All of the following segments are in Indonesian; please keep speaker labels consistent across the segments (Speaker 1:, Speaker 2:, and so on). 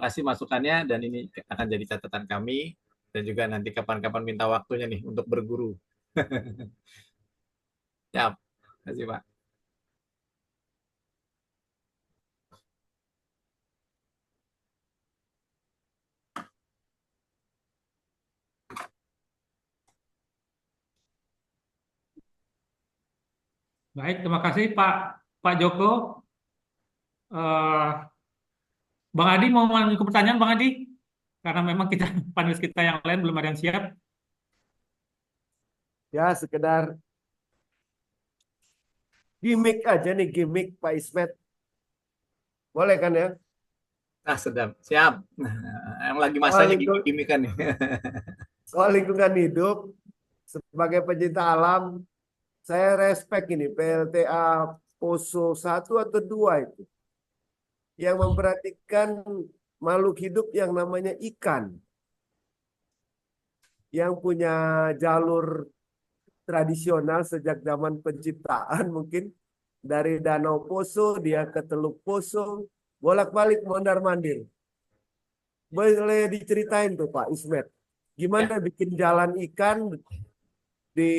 Speaker 1: kasih masukannya dan ini akan jadi catatan kami dan juga nanti kapan-kapan minta waktunya nih untuk berguru. Siap. Terima kasih, Pak.
Speaker 2: Baik, terima kasih Pak Joko. Eh, Bang Adi mau mengajukan pertanyaan, Bang Adi? Karena memang kita panelis kita yang lain belum ada yang siap.
Speaker 3: Ya, sekedar gimmick aja nih, gimmick Pak Ismet. Boleh kan ya?
Speaker 1: Nah, sedap. Siap. Yang lagi
Speaker 3: Soal
Speaker 1: masanya
Speaker 3: lingkung,
Speaker 1: gini kan nih.
Speaker 3: soal lingkungan hidup, sebagai pecinta alam, saya respect ini PLTA Poso 1 atau 2 itu. Yang memperhatikan makhluk hidup yang namanya ikan. Yang punya jalur tradisional sejak zaman penciptaan mungkin. Dari Danau Poso, dia ke Teluk Poso, bolak-balik mondar-mandir. Boleh diceritain tuh Pak Ismet,
Speaker 1: Ya,
Speaker 3: gimana bikin jalan ikan di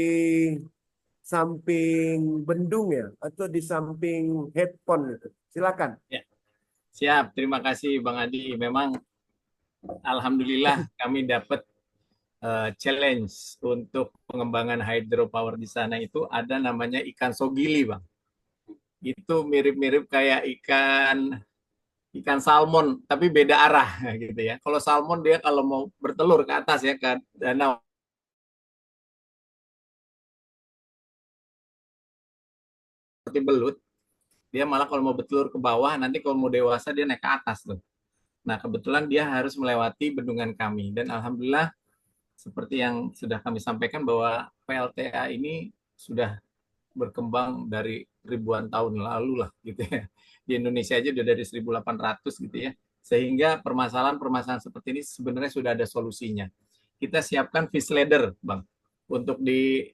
Speaker 3: samping bendung ya, atau di samping headpond itu. Silakan.
Speaker 1: ya. Siap. Terima kasih Bang Adi. Memang alhamdulillah kami dapat challenge untuk pengembangan hydropower di sana itu ada namanya ikan sogili, Bang. Itu mirip-mirip kayak ikan salmon, tapi beda arah gitu ya. Kalau salmon dia kalau mau bertelur ke atas ya ke danau seperti belut, dia malah kalau mau bertelur ke bawah, nanti kalau mau dewasa dia naik ke atas tuh. Nah, kebetulan dia harus melewati bendungan kami dan alhamdulillah seperti yang sudah kami sampaikan bahwa PLTA ini sudah berkembang dari ribuan tahun lalu lah gitu ya. Di Indonesia aja udah dari 1800 gitu ya. Sehingga permasalahan-permasalahan seperti ini sebenarnya sudah ada solusinya. Kita siapkan fish ladder, Bang, untuk di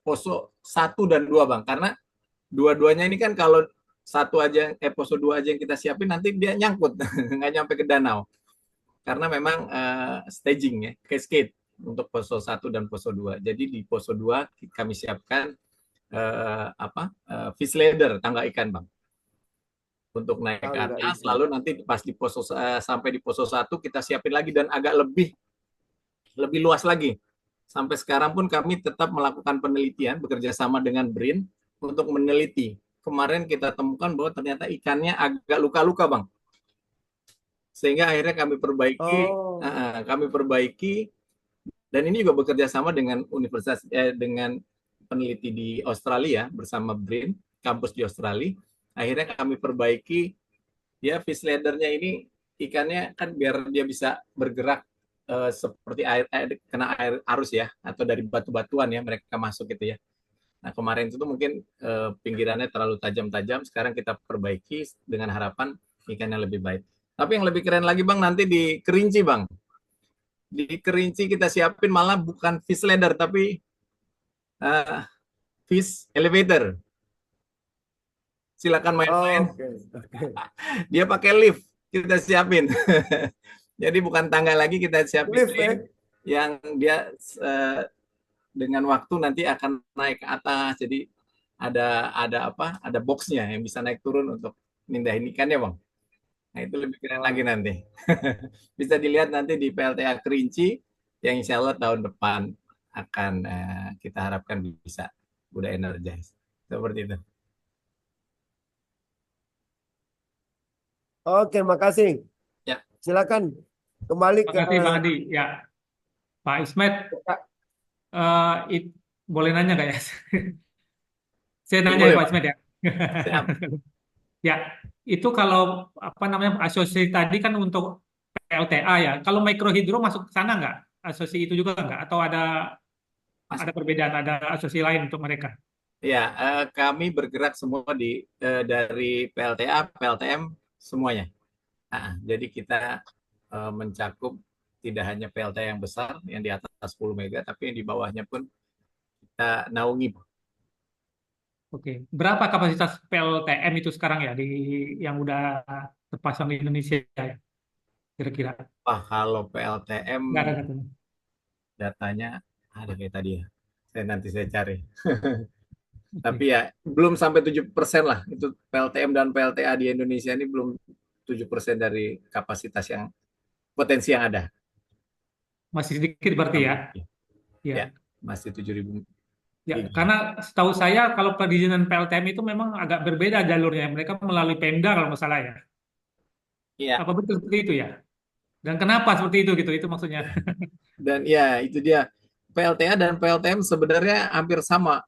Speaker 1: poso 1 dan 2, Bang. Karena dua-duanya ini kan kalau poso 2 aja yang kita siapin nanti dia nyangkut, nggak nyampe ke danau. Karena memang staging ya, cascade untuk poso 1 dan poso 2. Jadi di poso 2 kami siapkan fish ladder, tangga ikan, Bang, untuk naik ke
Speaker 3: Tangga
Speaker 1: atas.
Speaker 3: ikan.
Speaker 1: Lalu nanti pas sampai di poso 1 kita siapin lagi dan agak lebih lebih luas lagi. Sampai sekarang pun kami tetap melakukan penelitian bekerja sama dengan BRIN untuk meneliti. Kemarin kita temukan bahwa ternyata ikannya agak luka-luka, Bang. Sehingga akhirnya
Speaker 3: Oh,
Speaker 1: kami perbaiki dan ini juga bekerja sama dengan dengan peneliti di Australia bersama BRIN, kampus di Australia. Akhirnya kami perbaiki ya fish ladder-nya ini ikannya kan biar dia bisa bergerak seperti kena air arus ya atau dari batu-batuan ya mereka masuk gitu ya. Nah, kemarin itu mungkin pinggirannya terlalu tajam-tajam, sekarang kita perbaiki dengan harapan ikannya lebih baik. Tapi yang lebih keren lagi, Bang, nanti di Kerinci, Bang. Di Kerinci kita siapin malah bukan fish ladder tapi uh, fish elevator. Silakan main-main.
Speaker 3: oke, oke.
Speaker 1: Dia pakai lift kita siapin. Jadi bukan tangga lagi, kita siapin
Speaker 3: Lift
Speaker 1: lift
Speaker 3: ya.
Speaker 1: yang dia dengan waktu nanti akan naik ke atas. Jadi ada apa? Ada boxnya yang bisa naik turun untuk mindahin ikannya, Bang. Nah, itu lebih keren lagi
Speaker 3: Wah,
Speaker 1: nanti. Bisa dilihat nanti di PLTA Kerinci yang insya Allah tahun depan akan kita harapkan bisa udah energize. Seperti itu.
Speaker 3: oke, makasih.
Speaker 1: Ya,
Speaker 3: Silakan kembali
Speaker 2: Terima
Speaker 3: ke
Speaker 2: kasih Bang Adi. Ya, Pak Ismet, eh, it- boleh nanya nggak ya? Saya nanya ya
Speaker 1: boleh,
Speaker 2: Pak
Speaker 1: Pak.
Speaker 2: Ismet ya.
Speaker 1: Siap.
Speaker 2: Ya, itu kalau apa namanya asosiasi tadi kan untuk PLTA ya. Kalau mikrohidro masuk ke sana nggak? Asosiasi itu juga nggak? Atau ada
Speaker 1: Masuk.
Speaker 2: perbedaan, ada asosiasi lain untuk mereka?
Speaker 1: Ya, kami bergerak semua dari PLTA, PLTM semuanya. Jadi kita mencakup tidak hanya PLTA yang besar yang di atas 10 mega, tapi yang di bawahnya pun kita naungi.
Speaker 2: Oke, berapa kapasitas PLTM itu sekarang ya yang udah terpasang di Indonesia ya? kira-kira?
Speaker 1: Wah, kalau PLTM
Speaker 2: Nggak ada katanya.
Speaker 1: datanya ada kayak tadi ya. Nanti saya cari.
Speaker 2: Oke.
Speaker 1: Tapi ya belum sampai 7% lah. Itu PLTM dan PLTA di Indonesia ini belum 7% dari kapasitas yang potensi yang ada.
Speaker 2: Masih sedikit berarti ya. Ya.
Speaker 1: Ya, masih 7.000
Speaker 2: Ya,
Speaker 1: giga.
Speaker 2: karena setahu saya kalau perizinan PLTM itu memang agak berbeda jalurnya. Mereka melalui Pemda kalau nggak salah ya.
Speaker 1: Iya,
Speaker 2: Apa betul seperti itu ya? Dan kenapa seperti itu gitu? Itu maksudnya.
Speaker 1: dan ya itu dia. PLTA dan PLTM sebenarnya hampir sama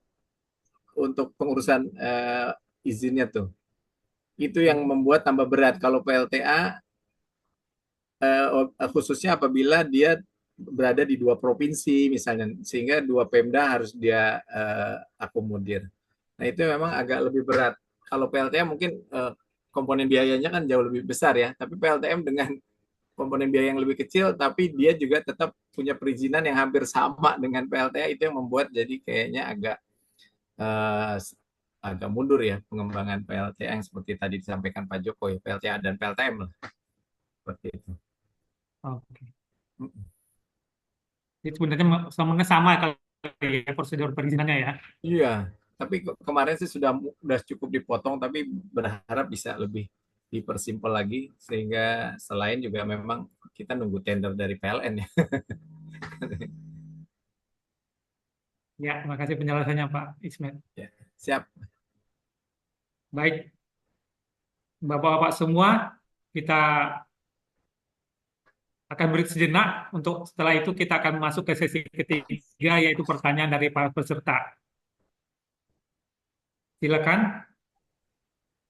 Speaker 1: untuk pengurusan izinnya tuh. Itu yang membuat tambah berat. Kalau PLTA khususnya apabila dia berada di dua provinsi misalnya, sehingga dua Pemda harus dia akomodir. Nah itu memang agak lebih berat. Kalau PLTM mungkin komponen biayanya kan jauh lebih besar ya, tapi PLTM dengan komponen biaya yang lebih kecil, tapi dia juga tetap punya perizinan yang hampir sama dengan PLTA, itu yang membuat jadi kayaknya eh, agak mundur ya pengembangan PLTA yang seperti tadi disampaikan Pak Joko ya, PLTA dan PLTM lah seperti itu.
Speaker 2: Oke. Itu sebenarnya semuanya sama kalau ya, prosedur perizinannya ya.
Speaker 1: Iya, tapi kemarin sih sudah cukup dipotong, tapi berharap bisa lebih dipersimpel lagi sehingga selain juga memang kita nunggu tender dari PLN ya.
Speaker 2: Ya, terima kasih penjelasannya Pak Ismet.
Speaker 1: Ya, siap.
Speaker 2: Baik, Bapak-bapak semua, kita akan beri sejenak untuk setelah itu kita akan masuk ke sesi ketiga yaitu pertanyaan dari para peserta. Silakan,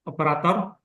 Speaker 2: operator.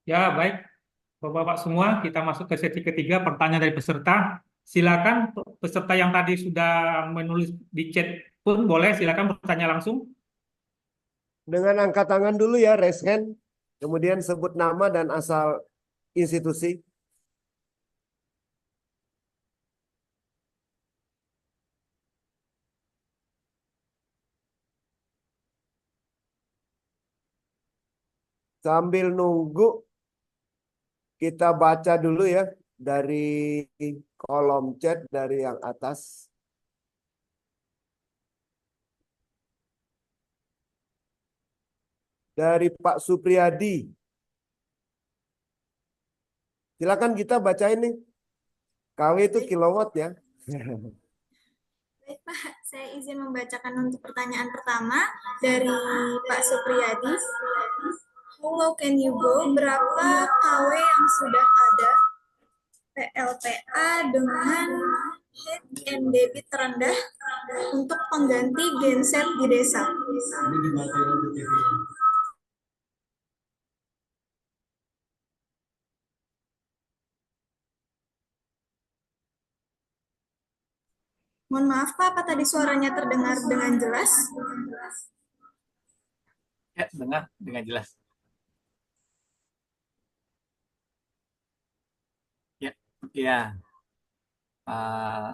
Speaker 2: Ya, baik. Bapak-bapak semua, kita masuk ke sesi ketiga, pertanyaan dari peserta. Silakan peserta yang tadi sudah menulis di chat pun boleh, silakan bertanya langsung.
Speaker 3: Dengan angkat tangan dulu ya, raise hand. Kemudian sebut nama dan asal institusi. Sambil nunggu, kita baca dulu ya dari kolom chat dari yang atas. Dari Pak Supriyadi. Silakan kita bacain nih. KW itu kilowatt ya.
Speaker 4: Baik, Pak, saya izin membacakan untuk pertanyaan pertama dari Pak Supriyadi. How low can you go? Berapa KW yang sudah ada PLTA dengan head and debit terendah untuk pengganti genset di desa? Mohon maaf, Pak, apa tadi suaranya terdengar dengan jelas?
Speaker 1: Ya, dengar dengan jelas. Ya, ya. Eh,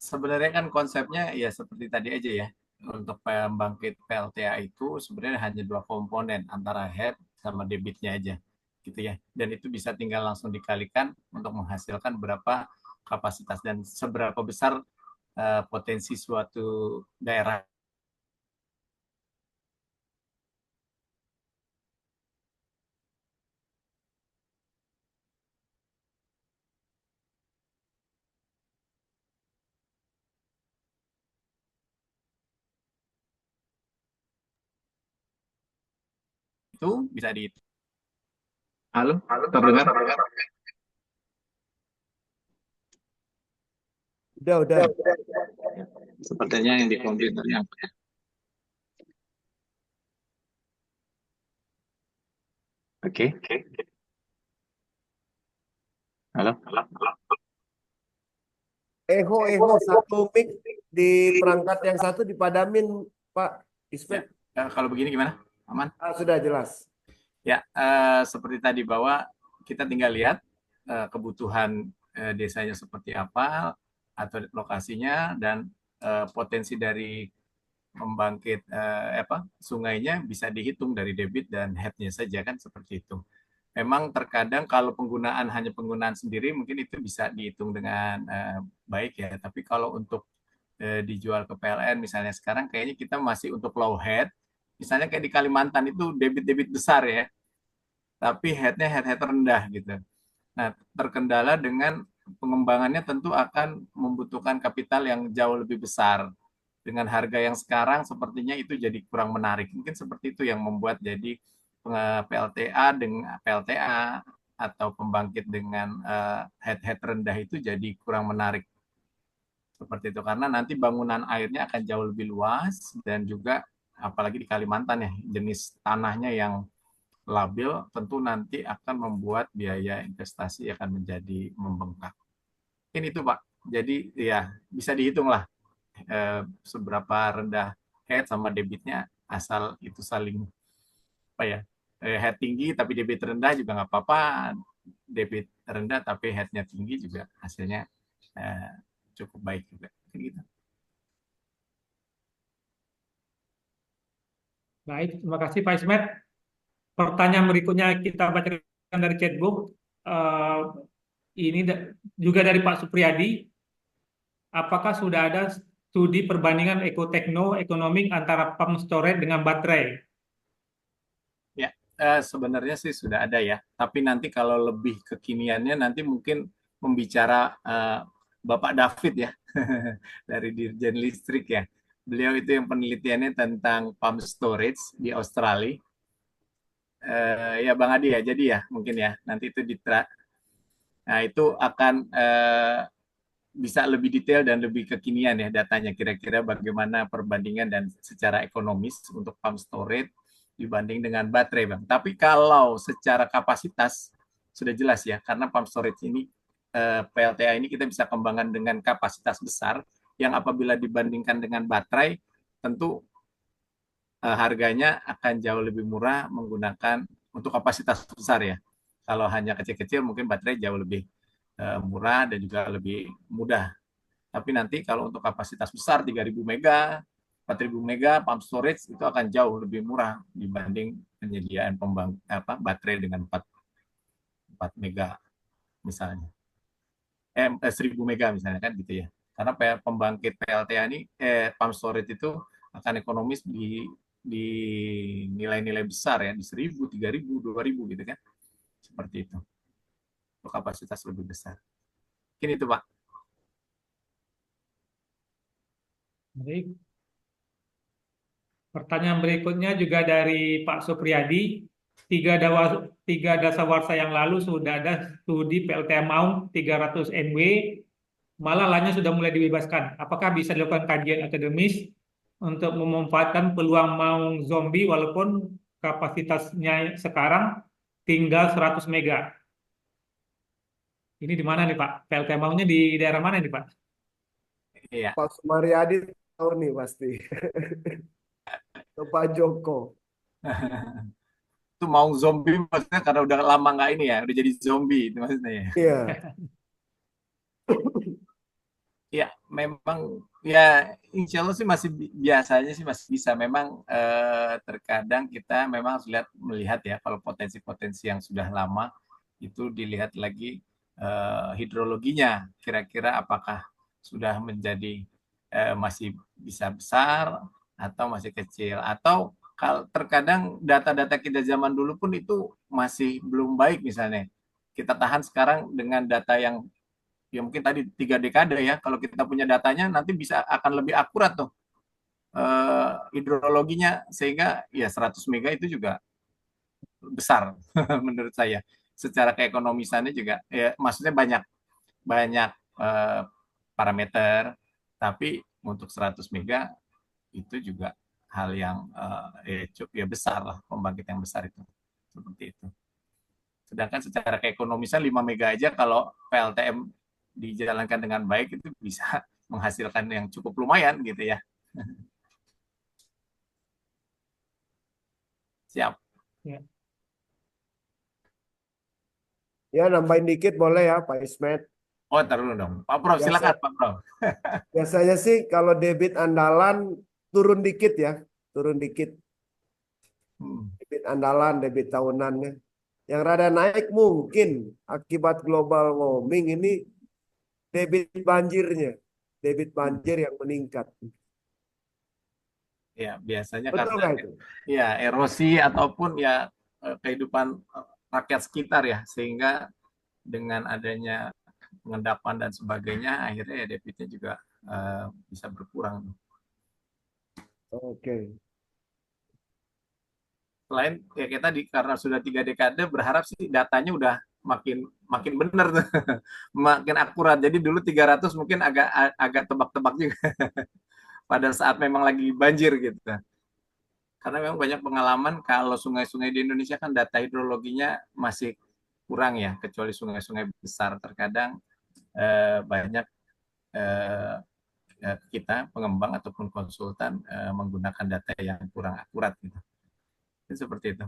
Speaker 1: sebenarnya kan konsepnya ya seperti tadi aja ya. Untuk pembangkit PLTA itu sebenarnya hanya dua komponen antara head sama debitnya aja, gitu ya. Dan itu bisa tinggal langsung dikalikan untuk menghasilkan berapa kapasitas dan seberapa besar potensi suatu daerah. Itu bisa dihitung. Halo, terdengar?
Speaker 3: Udah.
Speaker 1: Sepertinya yang di komputernya. Oke. Halo.
Speaker 3: Eho, satu mic di perangkat yang satu dipadamin Pak Ismet.
Speaker 1: Ya, kalau begini gimana? Aman?
Speaker 3: Sudah jelas.
Speaker 1: Ya, seperti tadi bahwa kita tinggal lihat kebutuhan desanya seperti apa atau lokasinya dan potensi dari membangkit sungainya bisa dihitung dari debit dan headnya saja kan seperti itu. Memang terkadang kalau penggunaan hanya penggunaan sendiri mungkin itu bisa dihitung dengan baik ya. Tapi kalau untuk dijual ke PLN misalnya sekarang kayaknya kita masih untuk low head. Misalnya kayak di Kalimantan itu debit-debit besar ya, tapi headnya head rendah gitu. Nah, terkendala dengan pengembangannya tentu akan membutuhkan kapital yang jauh lebih besar. Dengan harga yang sekarang sepertinya itu jadi kurang menarik. Mungkin seperti itu yang membuat jadi PLTA dengan PLTA atau pembangkit dengan head rendah itu jadi kurang menarik. Seperti itu karena nanti bangunan airnya akan jauh lebih luas dan juga apalagi di Kalimantan ya, jenis tanahnya yang labil tentu nanti akan membuat biaya investasi akan menjadi membengkak. Mungkin itu Pak. Jadi ya bisa dihitung lah seberapa rendah head sama debitnya asal itu saling apa ya head tinggi tapi debit rendah juga nggak apa-apa, debit rendah tapi headnya tinggi juga hasilnya eh, cukup baik juga. Gitu.
Speaker 2: Baik, terima kasih Pak Ismet. Pertanyaan berikutnya kita bacakan dari chatbook. Eh, ini juga dari Pak Supriyadi. Apakah sudah ada studi perbandingan ekonomi antara pump storage dengan baterai?
Speaker 1: Ya, sebenarnya sih sudah ada ya. Tapi nanti kalau lebih kekiniannya nanti mungkin membicara Bapak David ya dari Dirjen Listrik ya. Beliau itu yang penelitiannya tentang pump storage di Australia. Ya Bang Adi ya, jadi ya mungkin ya nanti itu nah itu akan bisa lebih detail dan lebih kekinian ya datanya kira-kira bagaimana perbandingan dan secara ekonomis untuk pump storage dibanding dengan baterai Bang. Tapi kalau secara kapasitas sudah jelas ya, karena pump storage ini PLTA ini kita bisa kembangkan dengan kapasitas besar yang apabila dibandingkan dengan baterai tentu harganya akan jauh lebih murah menggunakan untuk kapasitas besar ya. Kalau hanya kecil-kecil mungkin baterai jauh lebih murah dan juga lebih mudah. Tapi nanti kalau untuk kapasitas besar 3.000 mega, 4.000 mega pump storage itu akan jauh lebih murah dibanding penyediaan baterai dengan 4 mega misalnya. 1.000 mega misalnya kan gitu ya. Karena pembangkit PLTA ini pump storage itu akan ekonomis di nilai-nilai besar ya, di 1.000, 3.000, 2.000 gitu kan. Seperti itu. Untuk kapasitas lebih besar. Mungkin itu, Pak.
Speaker 2: Baik. Pertanyaan berikutnya juga dari Pak Supriyadi. Tiga dasawarsa yang lalu sudah ada studi PLTA Maung 300 NW, malah lainnya sudah mulai dibebaskan. Apakah bisa dilakukan kajian akademis untuk memanfaatkan peluang Maung zombie walaupun kapasitasnya sekarang tinggal 100 mega? Ini di mana nih Pak? PLTA Maungnya di daerah mana nih Pak?
Speaker 1: Iya.
Speaker 3: Pak Sumaryadi tahu nih pasti. Ke Pak Joko.
Speaker 1: Itu mau zombie maksudnya karena udah lama nggak ini ya, udah jadi zombie itu maksudnya ya.
Speaker 3: Iya.
Speaker 1: Ya, memang ya insya Allah sih masih biasanya sih masih bisa. Memang terkadang kita memang harus melihat ya kalau potensi-potensi yang sudah lama itu dilihat lagi hidrologinya. Kira-kira apakah sudah menjadi masih bisa besar atau masih kecil atau terkadang data-data kita zaman dulu pun itu masih belum baik misalnya. Kita tahan sekarang dengan data yang ya mungkin tadi 3 dekade ya, kalau kita punya datanya nanti bisa akan lebih akurat tuh hidrologinya, sehingga ya 100 mega itu juga besar menurut saya. Secara keekonomisannya juga ya maksudnya banyak banyak parameter, tapi untuk 100 mega itu juga hal yang cukup ya besar lah, pembangkit yang besar itu seperti itu. Sedangkan secara keekonomisan 5 mega aja kalau PLTM dijalankan dengan baik itu bisa menghasilkan yang cukup lumayan gitu ya. Siap.
Speaker 2: Ya.
Speaker 3: Ya, nambahin dikit boleh ya Pak Ismet.
Speaker 1: Oh, taruh dong. Pak Prof, silakan Pak Prof.
Speaker 3: Biasanya sih kalau debit andalan turun dikit ya. Turun dikit. Debit andalan, debit tahunannya. Yang rada naik mungkin akibat global warming ini debit banjirnya. Debit banjir yang meningkat.
Speaker 1: Ya, biasanya
Speaker 3: Betul
Speaker 1: karena
Speaker 3: nggak itu?
Speaker 1: ya erosi ataupun ya kehidupan rakyat sekitar ya, sehingga dengan adanya pengendapan dan sebagainya akhirnya ya debitnya juga bisa berkurang.
Speaker 3: Oke.
Speaker 1: Selain ya kayak tadi karena sudah 3 dekade berharap sih datanya udah makin benar tuh. Makin akurat. Jadi dulu 300 mungkin agak tebak-tebak juga pada saat memang lagi banjir gitu. Karena memang banyak pengalaman kalau sungai-sungai di Indonesia kan data hidrologinya masih kurang ya, kecuali sungai-sungai besar. Terkadang banyak kita pengembang ataupun konsultan menggunakan data yang kurang akurat gitu. Itu seperti itu.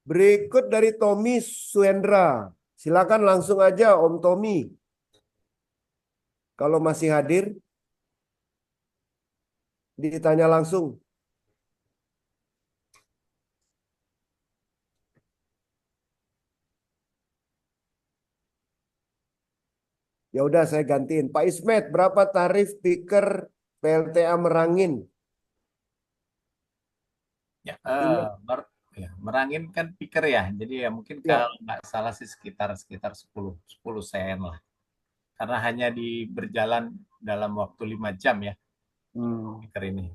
Speaker 3: Berikut dari Tommy Suendra. Silakan langsung aja Om Tommy. Kalau masih hadir, ditanya langsung. Ya udah saya gantiin. Pak Ismet, berapa tarif piker PLTA Merangin?
Speaker 1: Ya,
Speaker 3: Ini
Speaker 1: ya, Merangin kan piker ya, jadi ya mungkin
Speaker 3: ya.
Speaker 1: kalau nggak salah sih sekitar 10 sen lah. Karena hanya berjalan dalam waktu 5 jam ya piker ini.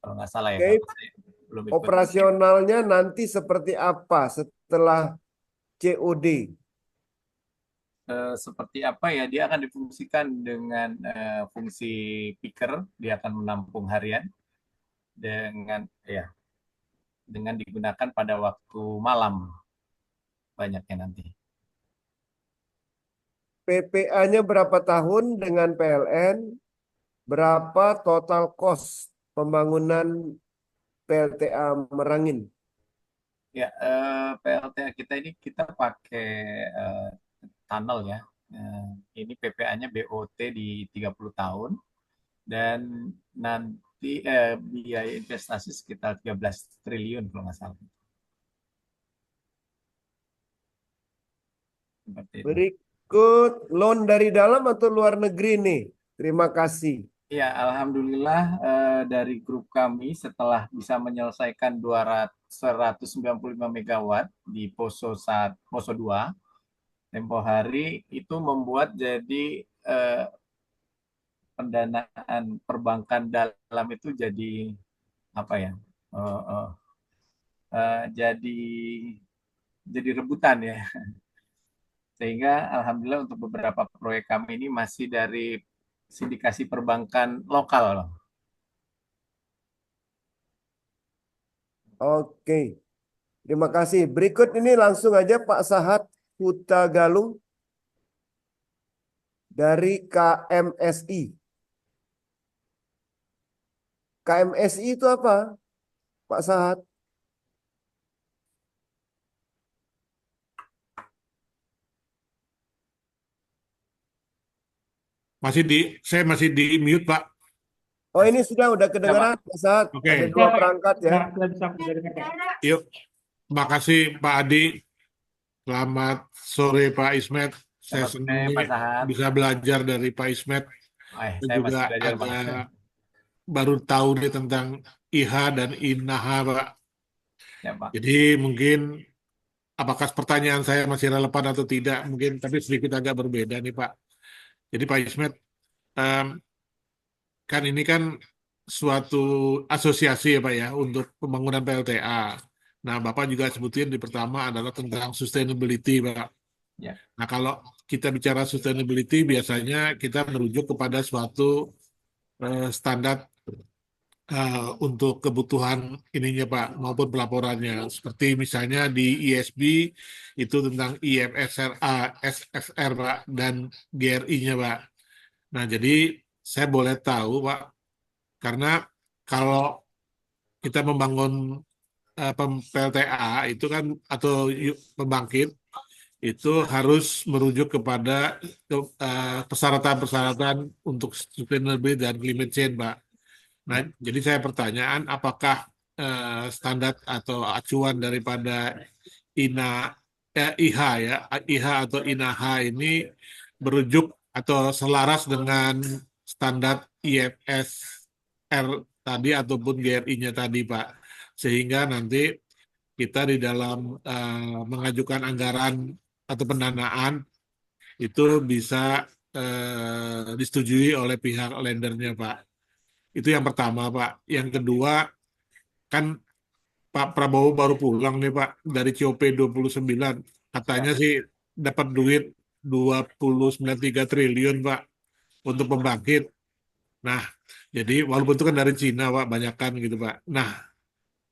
Speaker 1: Kalau nggak salah ya,
Speaker 3: Oke,
Speaker 1: kalau saya belum ikut.
Speaker 3: operasionalnya nanti seperti apa setelah COD?
Speaker 1: Seperti apa ya, dia akan difungsikan dengan fungsi piker, dia akan menampung harian dengan ya dengan digunakan pada waktu malam banyaknya nanti.
Speaker 3: PPA-nya berapa tahun dengan PLN? Berapa total cost pembangunan PLTA Merangin?
Speaker 1: Ya, PLTA kita ini kita pakai tunnel ya. Ini PPA-nya BOT di 30 tahun dan nanti biaya investasi sekitar 13 triliun kalau nggak salah. Seperti itu.
Speaker 3: Berikut loan dari dalam atau luar negeri nih. Terima kasih.
Speaker 1: Ya, alhamdulillah dari grup kami setelah bisa menyelesaikan 195 megawatt di Poso 2 tempo hari itu membuat jadi pendanaan perbankan dalam itu jadi apa ya? eh, eh, jadi rebutan ya. Sehingga alhamdulillah untuk beberapa proyek kami ini masih dari sindikasi perbankan lokal loh.
Speaker 3: Oke. Terima kasih. Berikut ini langsung aja Pak Sahat Huta Galung dari KMSI. KMSI itu apa, Pak Sahat?
Speaker 5: Saya masih di mute, Pak.
Speaker 3: Oh, ini udah kedengaran Pak Sahat.
Speaker 5: Oke.
Speaker 3: Ada
Speaker 2: Ya,
Speaker 3: dua
Speaker 2: Pak.
Speaker 3: perangkat ya.
Speaker 2: Ya, saya bisa mendengarkan.
Speaker 5: Yuk, makasih Pak Adi. Selamat sore Pak Ismet. Saya
Speaker 1: Selamat
Speaker 5: senang
Speaker 1: sore, Pak Sahat.
Speaker 5: bisa belajar dari Pak Ismet. Dan
Speaker 1: Saya
Speaker 5: juga
Speaker 1: masih belajar, Pak.
Speaker 5: baru tahu nih tentang IHA dan INAHA, Pak.
Speaker 1: Ya, Pak.
Speaker 5: Jadi mungkin apakah pertanyaan saya masih relevan atau tidak, mungkin tapi sedikit agak berbeda nih Pak. Jadi Pak Ismet, em, kan ini kan suatu asosiasi ya Pak ya untuk pembangunan PLTA. Nah, Bapak juga sebutin di pertama adalah tentang sustainability, Pak.
Speaker 1: Ya.
Speaker 5: Nah, kalau kita bicara sustainability, biasanya kita merujuk kepada suatu standar untuk kebutuhan ininya Pak, maupun pelaporannya. Seperti misalnya di ISB, itu tentang IFSR, SFR Pak, dan GRI-nya Pak. Nah, jadi saya boleh tahu Pak, karena kalau kita membangun PLTA itu kan atau pembangkit itu harus merujuk kepada persyaratan-persyaratan untuk sustainability dan climate change, Pak. Nah, jadi saya pertanyaan apakah standar atau acuan daripada INA IHA ya, IHA atau INAHA ini merujuk atau selaras dengan standar IFSR tadi ataupun GRI-nya tadi, Pak. Sehingga nanti kita di dalam mengajukan anggaran atau pendanaan itu bisa disetujui oleh pihak lendernya, Pak. Itu yang pertama, Pak. Yang kedua, kan Pak Prabowo baru pulang nih, Pak, dari COP29. Katanya sih dapat duit 29,3 triliun, Pak, untuk pembangkit. Nah, jadi walaupun itu kan dari Cina, Pak, banyakan gitu, Pak. Nah,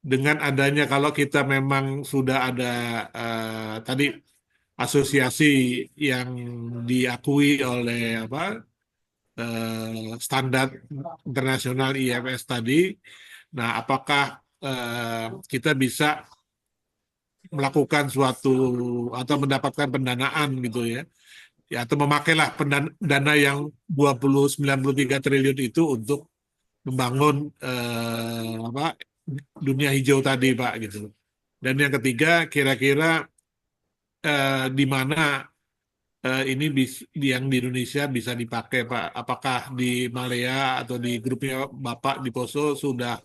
Speaker 5: dengan adanya kalau kita memang sudah ada tadi asosiasi yang diakui oleh apa standar internasional IFS tadi, nah apakah kita bisa melakukan suatu atau mendapatkan pendanaan gitu ya, ya atau memakailah dana yang 93 triliun itu untuk membangun apa dunia hijau tadi Pak gitu. Dan yang ketiga kira-kira di mana ini yang di Indonesia bisa dipakai Pak? Apakah di Malaya atau di grupnya Bapak di Poso sudah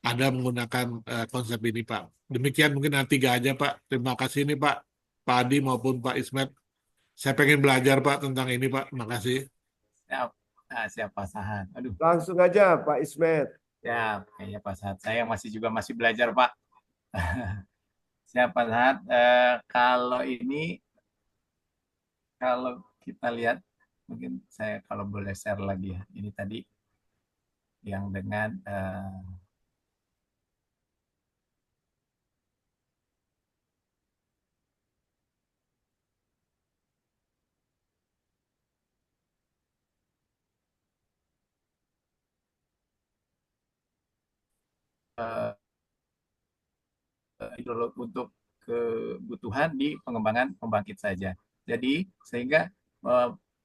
Speaker 5: ada menggunakan konsep ini Pak? Demikian mungkin tiga aja Pak. Terima kasih nih Pak, Pak Adi maupun Pak Ismet. Saya pengen belajar Pak tentang ini Pak. Makasih.
Speaker 1: Siap, siap Pak Sahat. Aduh,
Speaker 3: Langsung aja Pak Ismet.
Speaker 1: siap. Kayaknya Pak Sahat. Saya masih belajar Pak. Siap Pak Sahat. Kalau kita lihat, mungkin saya kalau boleh share lagi ya. Ini tadi yang dengan untuk kebutuhan di pengembangan pembangkit saja. Jadi sehingga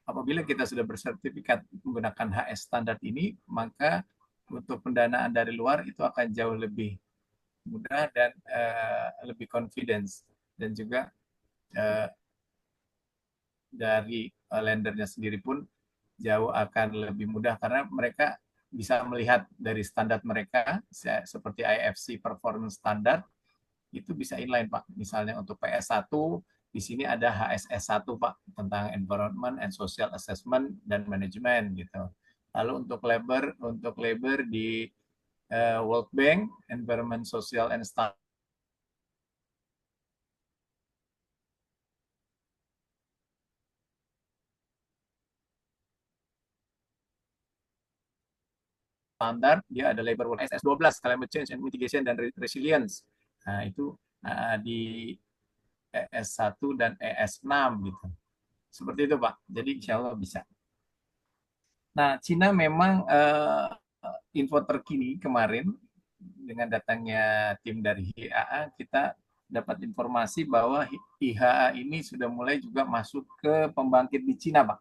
Speaker 1: apabila kita sudah bersertifikat menggunakan HS standar ini, maka untuk pendanaan dari luar itu akan jauh lebih mudah dan lebih confidence, dan juga dari lendernya sendiri pun jauh akan lebih mudah karena mereka bisa melihat dari standar mereka seperti IFC Performance Standard itu bisa inline Pak. Misalnya untuk PS1 di sini ada HSS1 Pak tentang Environment and Social Assessment dan Management gitu. Lalu untuk labor di World Bank Environment Social and Standard, dia ada labor work SS12 Climate Change and Mitigation dan Resilience. Nah, itu di ES1 dan ES6 gitu. Seperti itu Pak. Jadi insya Allah bisa. Nah, Cina memang info terkini kemarin dengan datangnya tim dari IAA, kita dapat informasi bahwa IHA ini sudah mulai juga masuk ke pembangkit di Cina, Pak.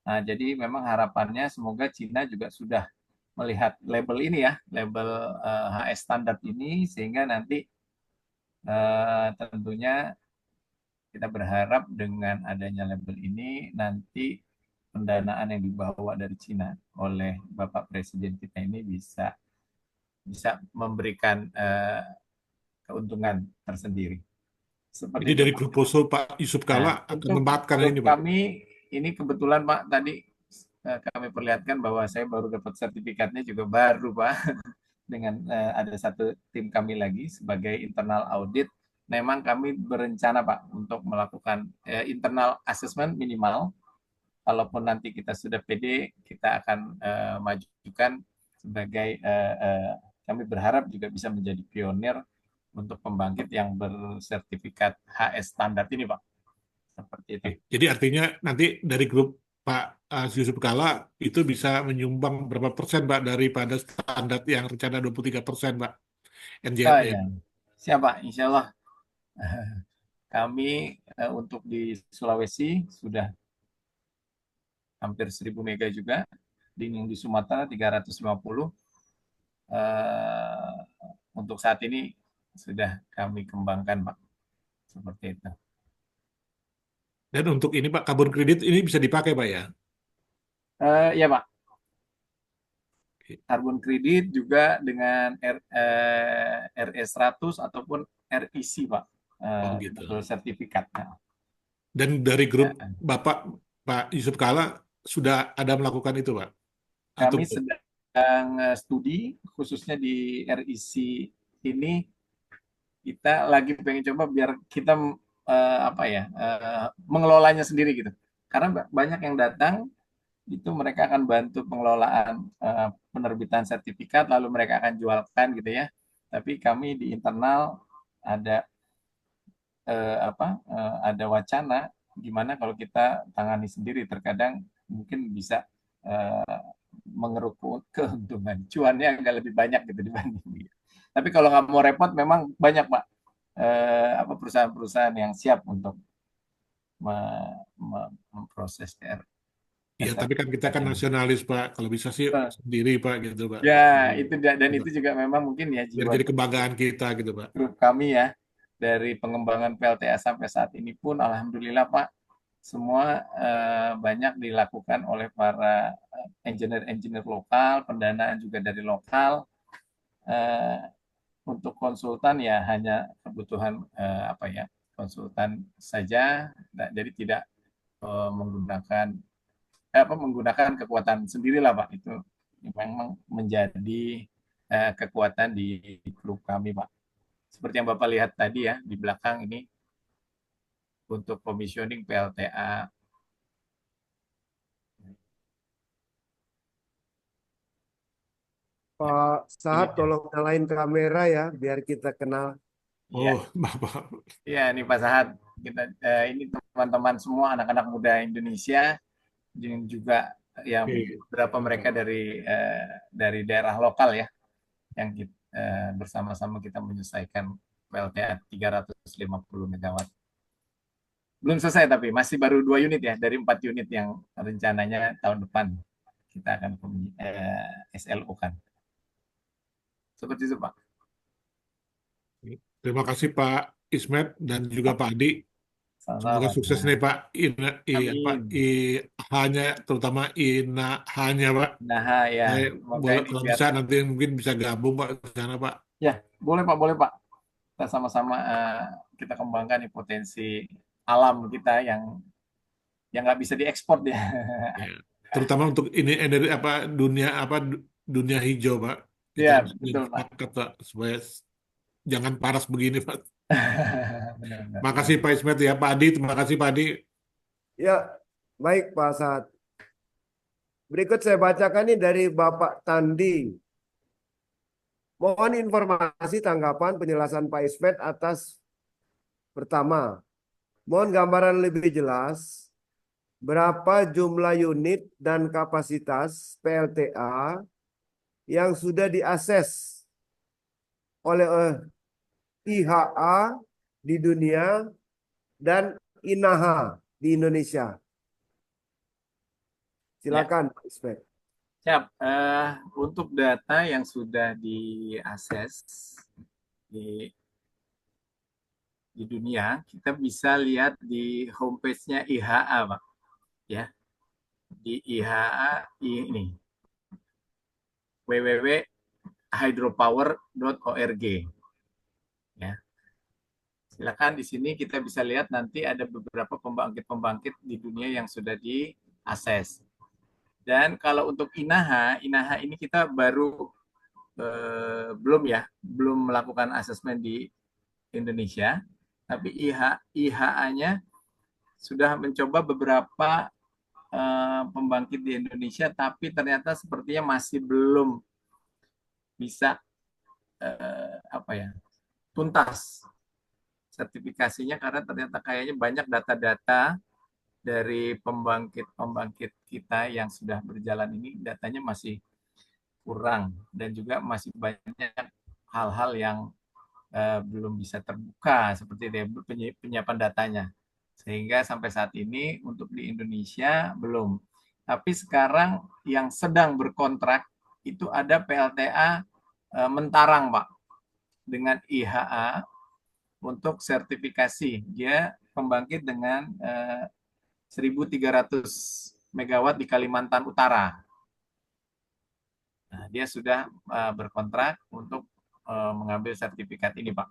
Speaker 1: Nah, jadi memang harapannya semoga Cina juga sudah melihat label ini ya, label HS standar ini, sehingga nanti tentunya kita berharap dengan adanya label ini nanti pendanaan yang dibawa dari Cina oleh Bapak Presiden kita ini bisa memberikan keuntungan tersendiri. Seperti
Speaker 5: Jadi dari grup Poso Pak Yusuf Kala akan memanfaatkan ini Pak.
Speaker 1: Kami ini kebetulan Pak tadi kami perlihatkan bahwa saya baru dapat sertifikatnya juga baru Pak dengan ada satu tim kami lagi sebagai internal audit. Memang kami berencana Pak untuk melakukan internal assessment minimal. Kalaupun nanti kita sudah PD, kita akan majukan sebagai kami berharap juga bisa menjadi pionir untuk pembangkit yang bersertifikat HS standar ini Pak. Seperti itu.
Speaker 5: Jadi artinya nanti dari grup Pak Yusuf Kala itu bisa menyumbang berapa persen Pak daripada standar yang rencana 23% Pak NJMN.
Speaker 1: Ya. Siapa? Insya Allah kami untuk di Sulawesi sudah hampir 1000 mega juga, yang di Sumatera 350. Untuk saat ini sudah kami kembangkan Pak. Seperti itu.
Speaker 5: Dan untuk ini Pak, karbon kredit ini bisa dipakai Pak ya?
Speaker 1: Ya Pak. Karbon kredit juga dengan RE100 ataupun REC Pak.
Speaker 5: Gitu.
Speaker 1: Sertifikat.
Speaker 5: Dan dari grup Bapak Pak Yusuf Kala sudah ada melakukan itu Pak?
Speaker 1: Kami sedang studi khususnya di REC ini, kita lagi pengen coba biar kita mengelolanya sendiri gitu. Karena banyak yang datang itu mereka akan bantu pengelolaan penerbitan sertifikat, lalu mereka akan jualkan gitu ya. Tapi kami di internal ada ada wacana gimana kalau kita tangani sendiri, terkadang mungkin bisa mengeruk keuntungan, cuannya agak lebih banyak gitu dibanding. Tapi kalau nggak mau repot, memang banyak Pak perusahaan-perusahaan yang siap untuk memproses TR.
Speaker 5: Ya, tapi kan kita kan nasionalis Pak, kalau bisa sih sendiri Pak gitu Pak.
Speaker 1: Ya, itu dan itu juga memang mungkin ya
Speaker 5: jiwa jadi kebanggaan kita gitu Pak.
Speaker 1: Grup kami ya, dari pengembangan PLTA sampai saat ini pun alhamdulillah Pak, semua banyak dilakukan oleh para engineer lokal, pendanaan juga dari lokal. Untuk konsultan ya hanya kebutuhan konsultan saja, jadi tidak menggunakan kekuatan sendirilah Pak. Itu memang menjadi kekuatan di grup kami Pak. Seperti yang Bapak lihat tadi ya di belakang ini untuk commissioning PLTA.
Speaker 3: Pak Sahat, tolong nyalain kamera ya, biar kita kenal.
Speaker 5: Oh, Bapak.
Speaker 1: Ya, ini Pak Sahat. Ini teman-teman semua anak-anak muda Indonesia, dan juga yang beberapa mereka dari daerah lokal ya, yang bersama-sama kita menyelesaikan PLTA 350 megawatt. Belum selesai tapi masih baru 2 unit ya dari 4 unit yang rencananya tahun depan kita akan SLO kan. Seperti itu Pak.
Speaker 5: Terima kasih Pak Ismet dan juga Pak Adi. Semoga
Speaker 1: Sama-sama.
Speaker 5: sukses nih Pak.
Speaker 1: Amin.
Speaker 5: Hanya terutama hanya Pak.
Speaker 1: Nah ya,
Speaker 5: Saya
Speaker 1: semoga
Speaker 5: boleh
Speaker 1: ini
Speaker 5: kalau
Speaker 1: biar
Speaker 5: bisa nanti mungkin bisa gabung Pak ke sana Pak.
Speaker 1: ya boleh Pak. Kita sama-sama kita kembangkan nih potensi alam kita yang nggak bisa diekspor ya.
Speaker 5: Ya. Terutama untuk ini energi dunia hijau Pak. Kita
Speaker 1: Ya
Speaker 5: harus
Speaker 1: betul Pak.
Speaker 5: sepakat Pak supaya jangan panas begini Pak.
Speaker 1: Benar-benar.
Speaker 5: Makasih Pak Ismet ya Pak Adi. Terima kasih Pak Adi.
Speaker 3: Ya, baik Pak Asad. Berikut saya bacakan ini dari Bapak Tandi. Mohon informasi tanggapan penjelasan Pak Ismet atas pertama. Mohon gambaran lebih jelas berapa jumlah unit dan kapasitas PLTA yang sudah diakses oleh IHA di dunia dan INAHA di Indonesia. Silakan Pak Ismet.
Speaker 1: Siap. Untuk data yang sudah diakses di dunia, kita bisa lihat di homepage-nya IHA, Pak. Ya, di IHA ini www.hydropower.org. Ya. Silakan di sini kita bisa lihat nanti ada beberapa pembangkit-pembangkit di dunia yang sudah diakses. Dan kalau untuk INAHA ini kita baru belum melakukan asesmen di Indonesia, tapi IHA-nya sudah mencoba beberapa pembangkit di Indonesia, tapi ternyata sepertinya masih belum bisa tuntas sertifikasinya karena ternyata kayaknya banyak data-data dari pembangkit kita yang sudah berjalan ini datanya masih kurang dan juga masih banyak hal-hal yang belum bisa terbuka seperti penyiapan datanya. Sehingga sampai saat ini untuk di Indonesia belum. Tapi sekarang yang sedang berkontrak itu ada PLTA Mentarang, Pak, dengan IHA untuk sertifikasi. Dia pembangkit dengan 1.300 megawatt di Kalimantan Utara. Nah, dia sudah berkontrak untuk mengambil sertifikat ini, Pak.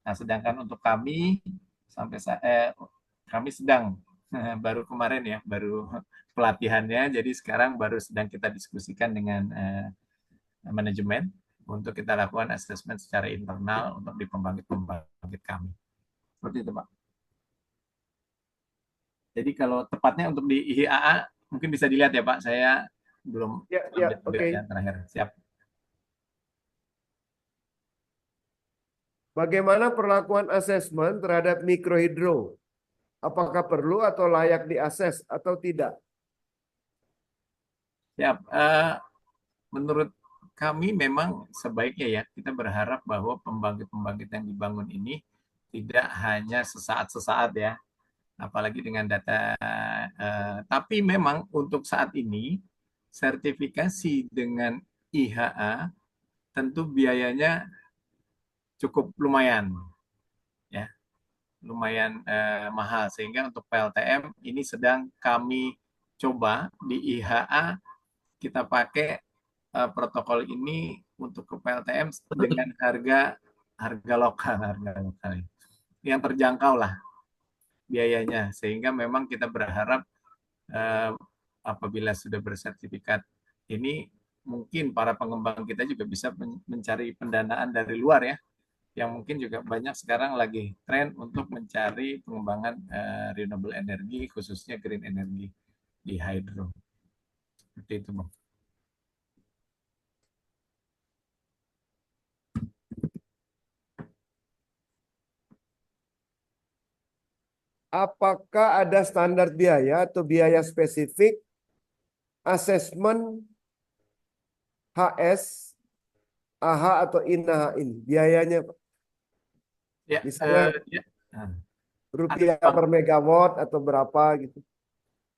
Speaker 1: Nah, sedangkan untuk kami kami sedang baru kemarin ya, baru pelatihannya, jadi sekarang baru sedang kita diskusikan dengan manajemen untuk kita lakukan asesmen secara internal untuk di pembangkit kami. Seperti itu, Pak. Jadi kalau tepatnya untuk di IHA mungkin bisa dilihat ya Pak, saya belum
Speaker 3: Oke.
Speaker 1: yang terakhir. Siap.
Speaker 3: Bagaimana perlakuan asesmen terhadap mikrohidro? Apakah perlu atau layak diakses atau tidak?
Speaker 1: Siap. Menurut kami memang sebaiknya ya kita berharap bahwa pembangkit-pembangkit yang dibangun ini tidak hanya sesaat-sesaat ya, apalagi dengan data. Tapi memang untuk saat ini sertifikasi dengan IHA tentu biayanya cukup lumayan, ya, lumayan mahal. Sehingga untuk PLTM ini sedang kami coba di IHA kita pakai protokol ini untuk ke PLTM dengan harga lokal yang terjangkau lah biayanya. Sehingga memang kita berharap apabila sudah bersertifikat ini mungkin para pengembang kita juga bisa mencari pendanaan dari luar ya, yang mungkin juga banyak sekarang lagi tren untuk mencari pengembangan renewable energy, khususnya green energy di hydro. Seperti itu, Bang.
Speaker 3: Apakah ada standar biaya atau biaya spesifik asesmen HS AHA atau INAHA ini biayanya, Pak?
Speaker 1: Ya,
Speaker 3: Misalnya
Speaker 1: dia, nah,
Speaker 3: rupiah
Speaker 1: Bang.
Speaker 3: per megawatt atau berapa gitu.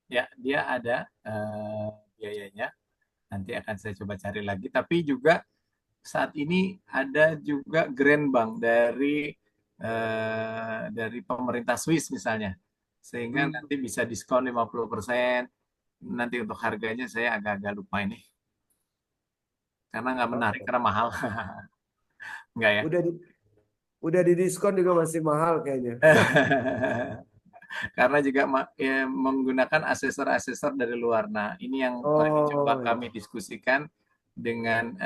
Speaker 1: Ya, dia ada biayanya. Nanti akan saya coba cari lagi. Tapi juga saat ini ada juga grant Bang dari pemerintah Swiss misalnya. Sehingga nanti bisa diskon 50%. Nanti untuk harganya saya agak-agak lupa ini. Karena nggak menarik, karena mahal. Nggak ya?
Speaker 3: Udah di diskon juga masih mahal kayaknya.
Speaker 1: Karena juga ya, menggunakan asesor-asesor dari luar. Nah, ini yang lagi coba
Speaker 3: Oh,
Speaker 1: kami diskusikan dengan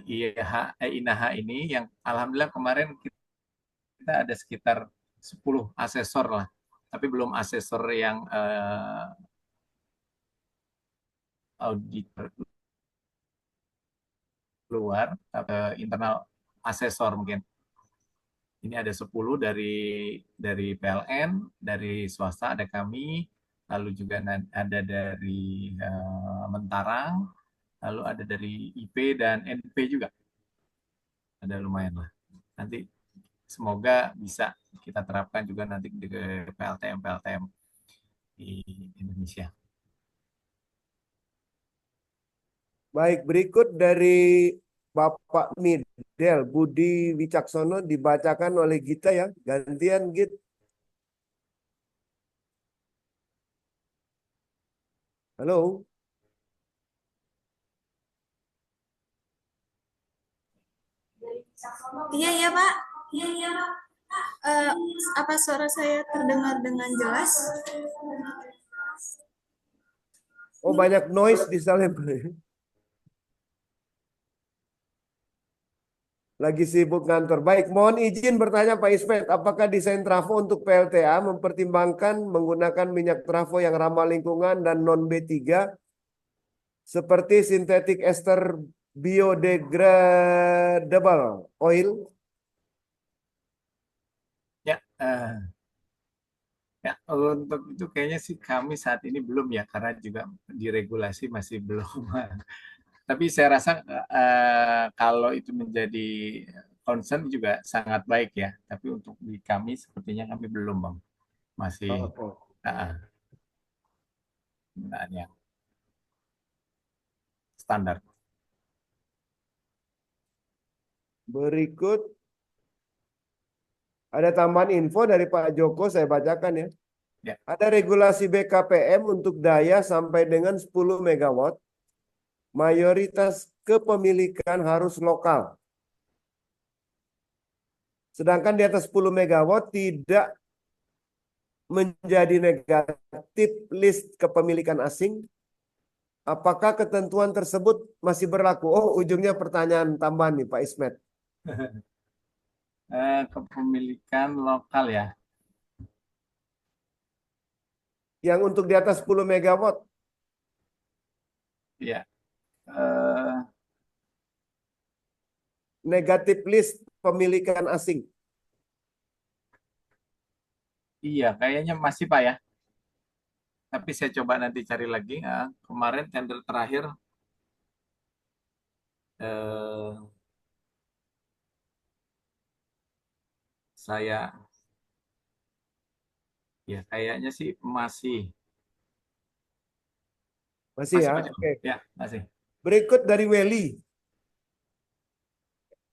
Speaker 1: INAHA ini, yang alhamdulillah kemarin kita ada sekitar 10 asesor lah, tapi belum asesor yang auditor luar, internal asesor mungkin. Ini ada 10 dari PLN, dari swasta ada kami, lalu juga ada dari Mentarang, lalu ada dari IP dan NP juga. Ada lumayan lah. Nanti semoga bisa kita terapkan juga nanti di PLTM di Indonesia.
Speaker 3: baik, berikut dari Bapak Midel Budi Wicaksono dibacakan oleh Gita ya. Gantian Git. Halo.
Speaker 4: Iya, iya, Pak. Iya, iya, Pak. Apa suara saya terdengar dengan jelas?
Speaker 3: Oh, banyak noise di sana. Lagi sibuk ngantor. Baik, mohon izin bertanya Pak Ismet, apakah desain trafo untuk PLTA mempertimbangkan menggunakan minyak trafo yang ramah lingkungan dan non B3 seperti synthetic ester biodegradable oil?
Speaker 1: Ya, ya, untuk itu kayaknya sih kami saat ini belum ya, karena juga diregulasi masih belum. Tapi saya rasa kalau itu menjadi concern juga sangat baik ya. Tapi untuk di kami sepertinya kami belum, Bang. Masih penggunaan yang standar.
Speaker 3: Berikut ada tambahan info dari Pak Joko, saya bacakan ya.
Speaker 1: Ya.
Speaker 3: Ada regulasi BKPM untuk daya sampai dengan 10 megawatt. Mayoritas kepemilikan harus lokal. Sedangkan di atas 10 megawatt tidak menjadi negatif list kepemilikan asing. Apakah ketentuan tersebut masih berlaku? Oh, ujungnya pertanyaan tambahan nih Pak Ismet.
Speaker 1: Kepemilikan lokal ya.
Speaker 3: Yang untuk di atas 10 megawatt.
Speaker 1: Ya.
Speaker 3: Negatif list pemilikan asing.
Speaker 1: Iya, kayaknya masih Pak ya. Tapi saya coba nanti cari lagi. Kemarin tender terakhir saya ya kayaknya sih masih.
Speaker 3: Masih ya? Oke.
Speaker 1: Ya, masih.
Speaker 3: Berikut dari Welly.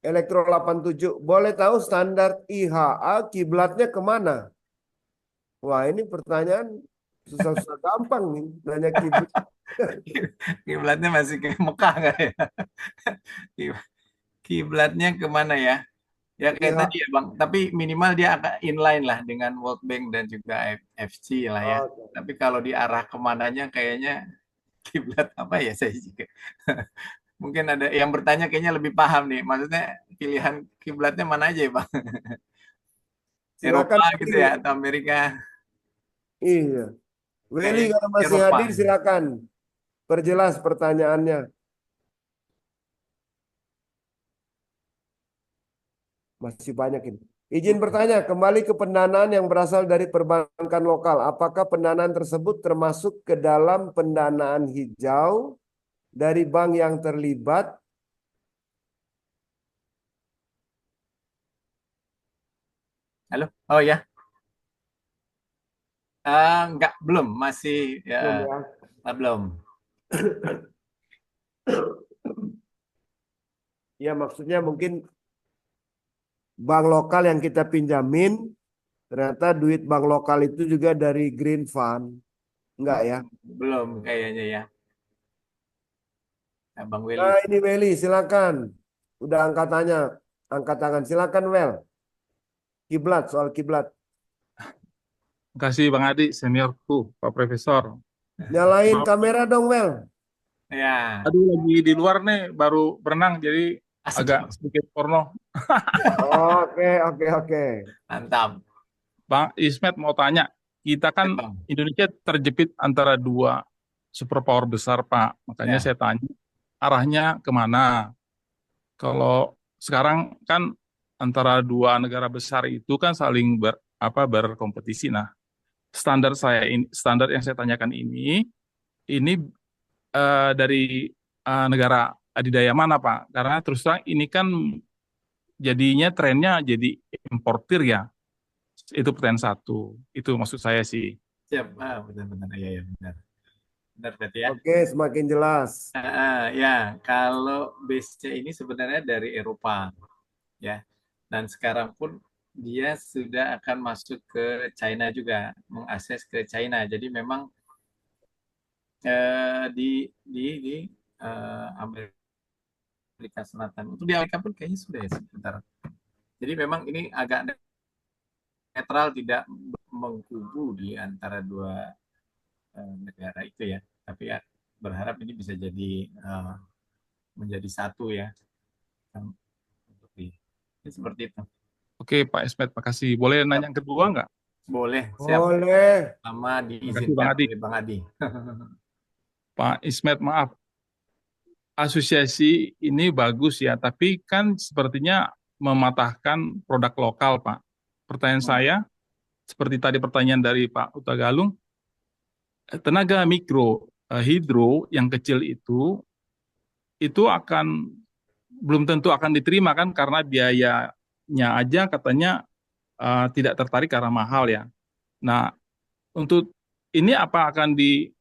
Speaker 3: Elektro 87. Boleh tahu standar IHA kiblatnya kemana? Wah, ini pertanyaan susah-susah gampang nih. Nanya kiblat.
Speaker 1: Kiblatnya masih ke Mekah nggak ya? Kiblatnya kemana ya? Ya kayak
Speaker 3: IHA.
Speaker 1: tadi ya Bang, tapi minimal dia akan inline lah dengan World Bank dan juga FC lah ya.
Speaker 3: Oke.
Speaker 1: Tapi kalau diarah kemananya kayaknya kiblat apa ya saya juga. Mungkin ada yang bertanya kayaknya lebih paham nih. Maksudnya pilihan kiblatnya mana aja ya Bang?
Speaker 3: Silakan
Speaker 1: Eropa gitu ya atau Amerika?
Speaker 3: Iya. Welly
Speaker 1: Kayaknya
Speaker 3: kalau masih
Speaker 1: Eropa.
Speaker 3: hadir silakan. Perjelas pertanyaannya. Masih banyak ini. Izin bertanya, kembali ke pendanaan yang berasal dari perbankan lokal. Apakah pendanaan tersebut termasuk ke dalam pendanaan hijau dari bank yang terlibat
Speaker 1: Halo? Oh ya, enggak, belum, masih ya,
Speaker 3: Belum ya.
Speaker 1: belum.
Speaker 3: Ya maksudnya mungkin bank lokal yang kita pinjamin, ternyata duit bank lokal itu juga dari Green Fund. Enggak ya?
Speaker 1: Belum kayaknya ya, Bang Willy.
Speaker 3: Nah ini Meli, silakan. Udah angkat tanya, angkat tangan. Silakan Wel. Kiblat, soal kiblat.
Speaker 6: Terima kasih Bang Adi, seniorku, Pak Profesor.
Speaker 3: Nyalain
Speaker 6: Maaf,
Speaker 3: kamera dong Wel.
Speaker 1: Ya,
Speaker 6: aduh lagi di luar nih, baru berenang, jadi
Speaker 1: asik
Speaker 6: agak
Speaker 1: Bang.
Speaker 6: sedikit porno.
Speaker 3: Oke, oke, oke.
Speaker 1: Mantap.
Speaker 6: Bang Ismet mau tanya, kita kan
Speaker 1: Baik, Bang.
Speaker 6: Indonesia terjepit antara dua superpower besar, Pak. Makanya
Speaker 1: Ya,
Speaker 6: saya tanya, arahnya kemana? Kalau sekarang kan antara dua negara besar itu kan saling berkompetisi. Nah, standar yang saya tanyakan ini dari negara adidaya mana, Pak? Karena terus terang ini kan jadinya trennya jadi importir ya. Itu pertanyaan satu. Itu maksud saya sih.
Speaker 1: siap. Benar-benar. Ya, ya, benar. Benar berarti ya.
Speaker 3: Oke, semakin jelas.
Speaker 1: Ya, kalau base-nya ini sebenarnya dari Eropa, ya. Dan sekarang pun dia sudah akan masuk ke China juga, mengakses ke China. Jadi memang di Amerika Selatan, untuk di Amerika pun kayaknya sudah ya sebentar. Jadi memang ini agak netral, tidak mengkubu di antara dua negara itu ya. Tapi ya berharap ini bisa jadi menjadi satu ya. Untuk ini seperti itu.
Speaker 6: Oke, Pak Esmet, makasih. Boleh nanya yang kedua nggak?
Speaker 1: Boleh, siap.
Speaker 3: Boleh.
Speaker 1: Sama
Speaker 6: Terima kasih, Bang
Speaker 1: diizinkan
Speaker 6: Adi.
Speaker 1: oleh Bang Adi.
Speaker 6: Pak Ismet, maaf. Asosiasi ini bagus ya, tapi kan sepertinya mematahkan produk lokal, Pak. Pertanyaan saya, seperti tadi pertanyaan dari Pak Utagalung, tenaga mikro hidro yang kecil itu akan belum tentu akan diterima kan karena biayanya aja katanya tidak tertarik karena mahal ya. Nah, untuk ini apa akan di-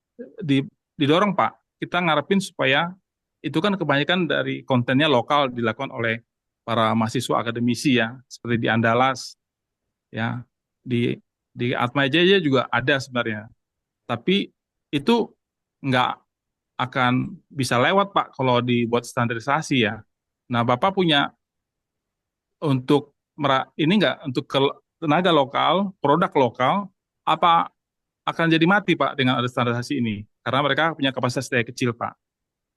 Speaker 6: didorong Pak? Kita ngarepin supaya itu kan kebanyakan dari kontennya lokal dilakukan oleh para mahasiswa akademisi ya, seperti di Andalas ya, di Atma Jaya juga ada sebenarnya. Tapi itu nggak akan bisa lewat Pak kalau dibuat standarisasi ya. Nah, Bapak punya untuk ini nggak untuk tenaga lokal, produk lokal, apa akan jadi mati Pak dengan ada standarisasi ini? Karena mereka punya kapasitas daya kecil Pak.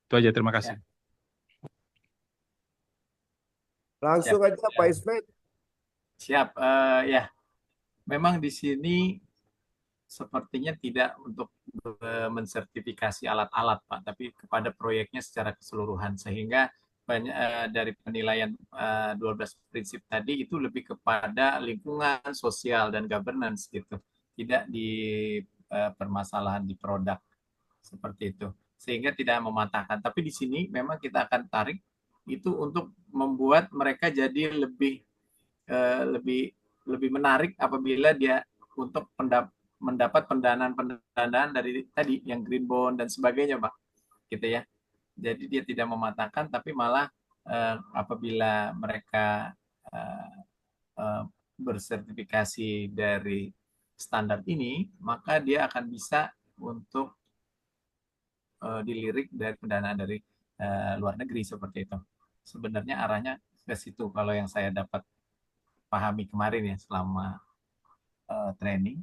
Speaker 6: Itu aja, terima kasih.
Speaker 1: Ya,
Speaker 3: Langsung
Speaker 1: siap.
Speaker 3: aja Pak Ismet.
Speaker 1: Siap. Ya, memang di sini sepertinya tidak untuk mensertifikasi alat-alat, Pak, tapi kepada proyeknya secara keseluruhan, sehingga banyak dari penilaian 12 prinsip tadi itu lebih kepada lingkungan sosial dan governance gitu, tidak di permasalahan di produk seperti itu, sehingga tidak mematahkan. Tapi di sini memang kita akan tarik itu untuk membuat mereka jadi lebih lebih menarik apabila dia untuk mendapat pendanaan dari tadi yang green bond dan sebagainya, Pak, gitu ya. Jadi dia tidak mematahkan, tapi malah apabila mereka eh, eh, bersertifikasi dari standar ini, maka dia akan bisa untuk dilirik dari pendanaan dari luar negeri seperti itu. Sebenarnya arahnya ke situ kalau yang saya dapat pahami kemarin ya selama training.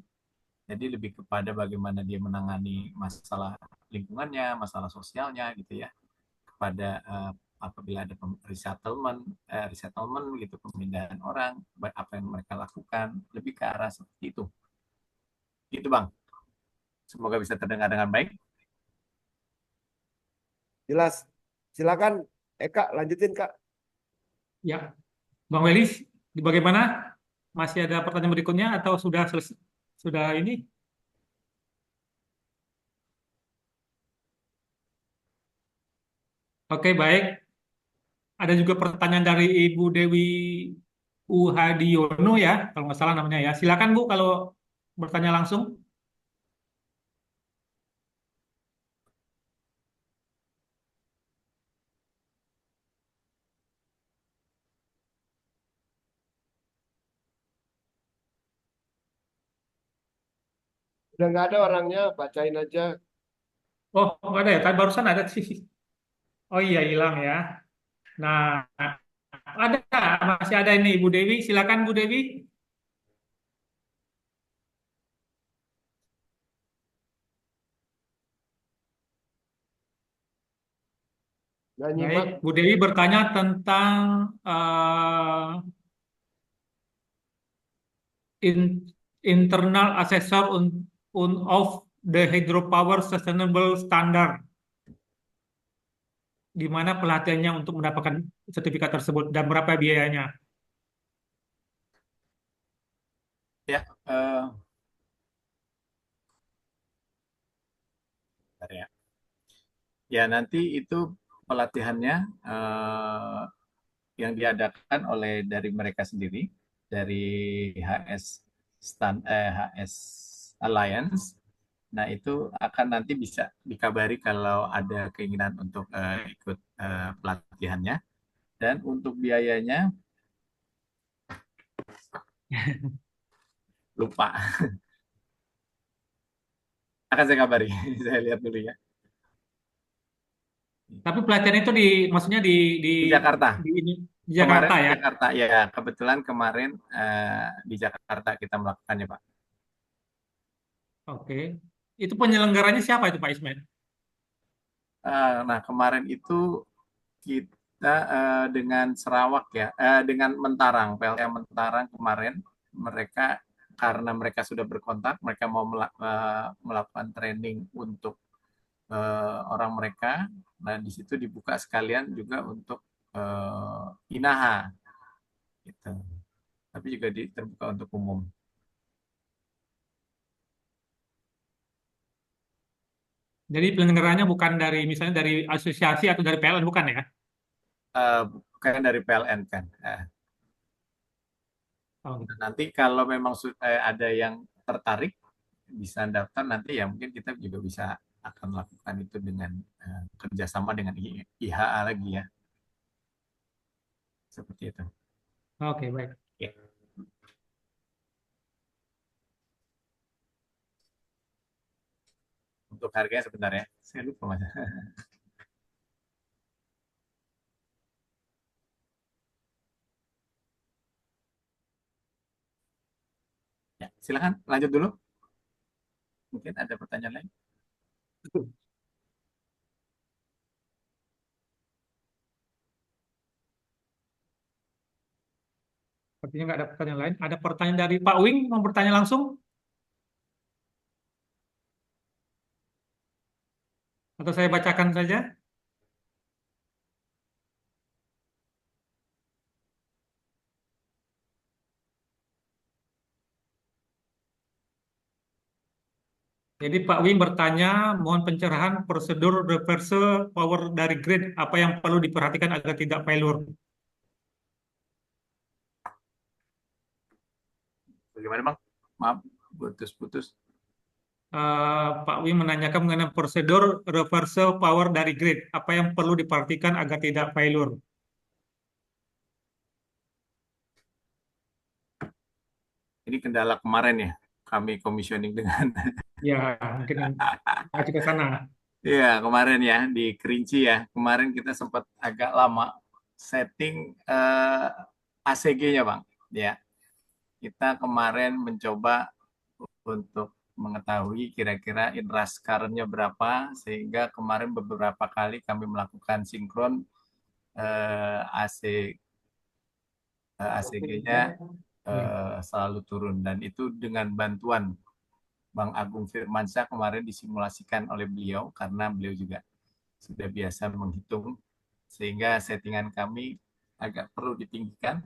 Speaker 1: Jadi lebih kepada bagaimana dia menangani masalah lingkungannya, masalah sosialnya gitu ya. Kepada apabila ada resettlement gitu, pemindahan orang, apa yang mereka lakukan, lebih ke arah seperti itu. Gitu Bang. Semoga bisa terdengar dengan baik.
Speaker 3: Jelas. Silakan Eka, lanjutin Kak.
Speaker 2: Ya, Bang Welis, bagaimana? Masih ada pertanyaan berikutnya atau sudah selesai? Sudah ini? Oke, baik. Ada juga pertanyaan dari Ibu Dewi Uhadiono ya, kalau nggak salah namanya ya. Silakan Bu kalau bertanya langsung.
Speaker 3: Udah nggak ada orangnya, bacain aja.
Speaker 2: Oh, nggak ada ya? Tadi barusan ada sih. Oh iya, hilang ya. Nah, ada, masih ada ini Bu Dewi. Silakan Bu Dewi.
Speaker 3: Nggak
Speaker 2: Baik,
Speaker 3: nyimak.
Speaker 2: Bu Dewi bertanya tentang in- internal assessor of the hydropower sustainable standard, di mana pelatihannya untuk mendapatkan sertifikat tersebut dan berapa biayanya.
Speaker 1: Ya, bentar ya. Ya, nanti itu pelatihannya yang diadakan oleh dari mereka sendiri, dari HS HS Alliance. Nah, itu akan nanti bisa dikabari kalau ada keinginan untuk ikut pelatihannya. Dan untuk biayanya lupa, akan saya kabari. Saya lihat dulu ya.
Speaker 2: Tapi pelatihan itu maksudnya di
Speaker 1: Di Jakarta.
Speaker 2: di
Speaker 1: Kemarin
Speaker 2: Jakarta
Speaker 1: di
Speaker 2: ya.
Speaker 1: Jakarta ya, kebetulan kemarin di Jakarta kita melakukannya, Pak.
Speaker 2: Oke. Itu penyelenggaranya siapa itu Pak Ismail?
Speaker 1: Nah, kemarin itu kita dengan Sarawak ya, dengan Mentarang, PLT Mentarang kemarin, mereka karena mereka sudah berkontak, mereka mau melakukan training untuk orang mereka. Nah, di situ dibuka sekalian juga untuk Inaha, gitu. Tapi juga terbuka untuk umum.
Speaker 2: Jadi penyelenggaranya bukan dari misalnya dari asosiasi atau dari PLN bukan ya?
Speaker 1: Bukan dari PLN kan.
Speaker 2: Oh, gitu.
Speaker 1: Nanti kalau memang ada yang tertarik bisa daftar, nanti ya mungkin kita juga bisa akan lakukan itu dengan kerjasama dengan IHA lagi ya, seperti itu.
Speaker 2: Oke, baik.
Speaker 1: Ya. Untuk harganya sebentar ya, saya lupa Mas. Ya, silakan lanjut dulu. Mungkin ada pertanyaan lain.
Speaker 2: Sepertinya nggak ada pertanyaan lain. Ada pertanyaan dari Pak Wing, mau bertanya langsung? Atau saya bacakan saja? Jadi Pak Wing bertanya, mohon pencerahan prosedur reverse power dari grid, apa yang perlu diperhatikan agar tidak failure.
Speaker 1: Bagaimana Bang? Maaf, putus-putus.
Speaker 2: Pak Wing menanyakan mengenai prosedur reverse power dari grid, apa yang perlu diperhatikan agar tidak failure.
Speaker 1: Ini kendala kemarin ya, kami commissioning dengan
Speaker 2: Ya, mungkin maju ke sana.
Speaker 1: Iya, kemarin ya di Kerinci ya. Kemarin kita sempat agak lama setting ACG-nya, Bang. Ya, kita kemarin mencoba untuk mengetahui kira-kira inrush current-nya berapa, sehingga kemarin beberapa kali kami melakukan sinkron ACG-nya selalu turun, dan itu dengan bantuan Bang Agung Firmansyah kemarin disimulasikan oleh beliau, karena beliau juga sudah biasa menghitung, sehingga settingan kami agak perlu ditinggikan.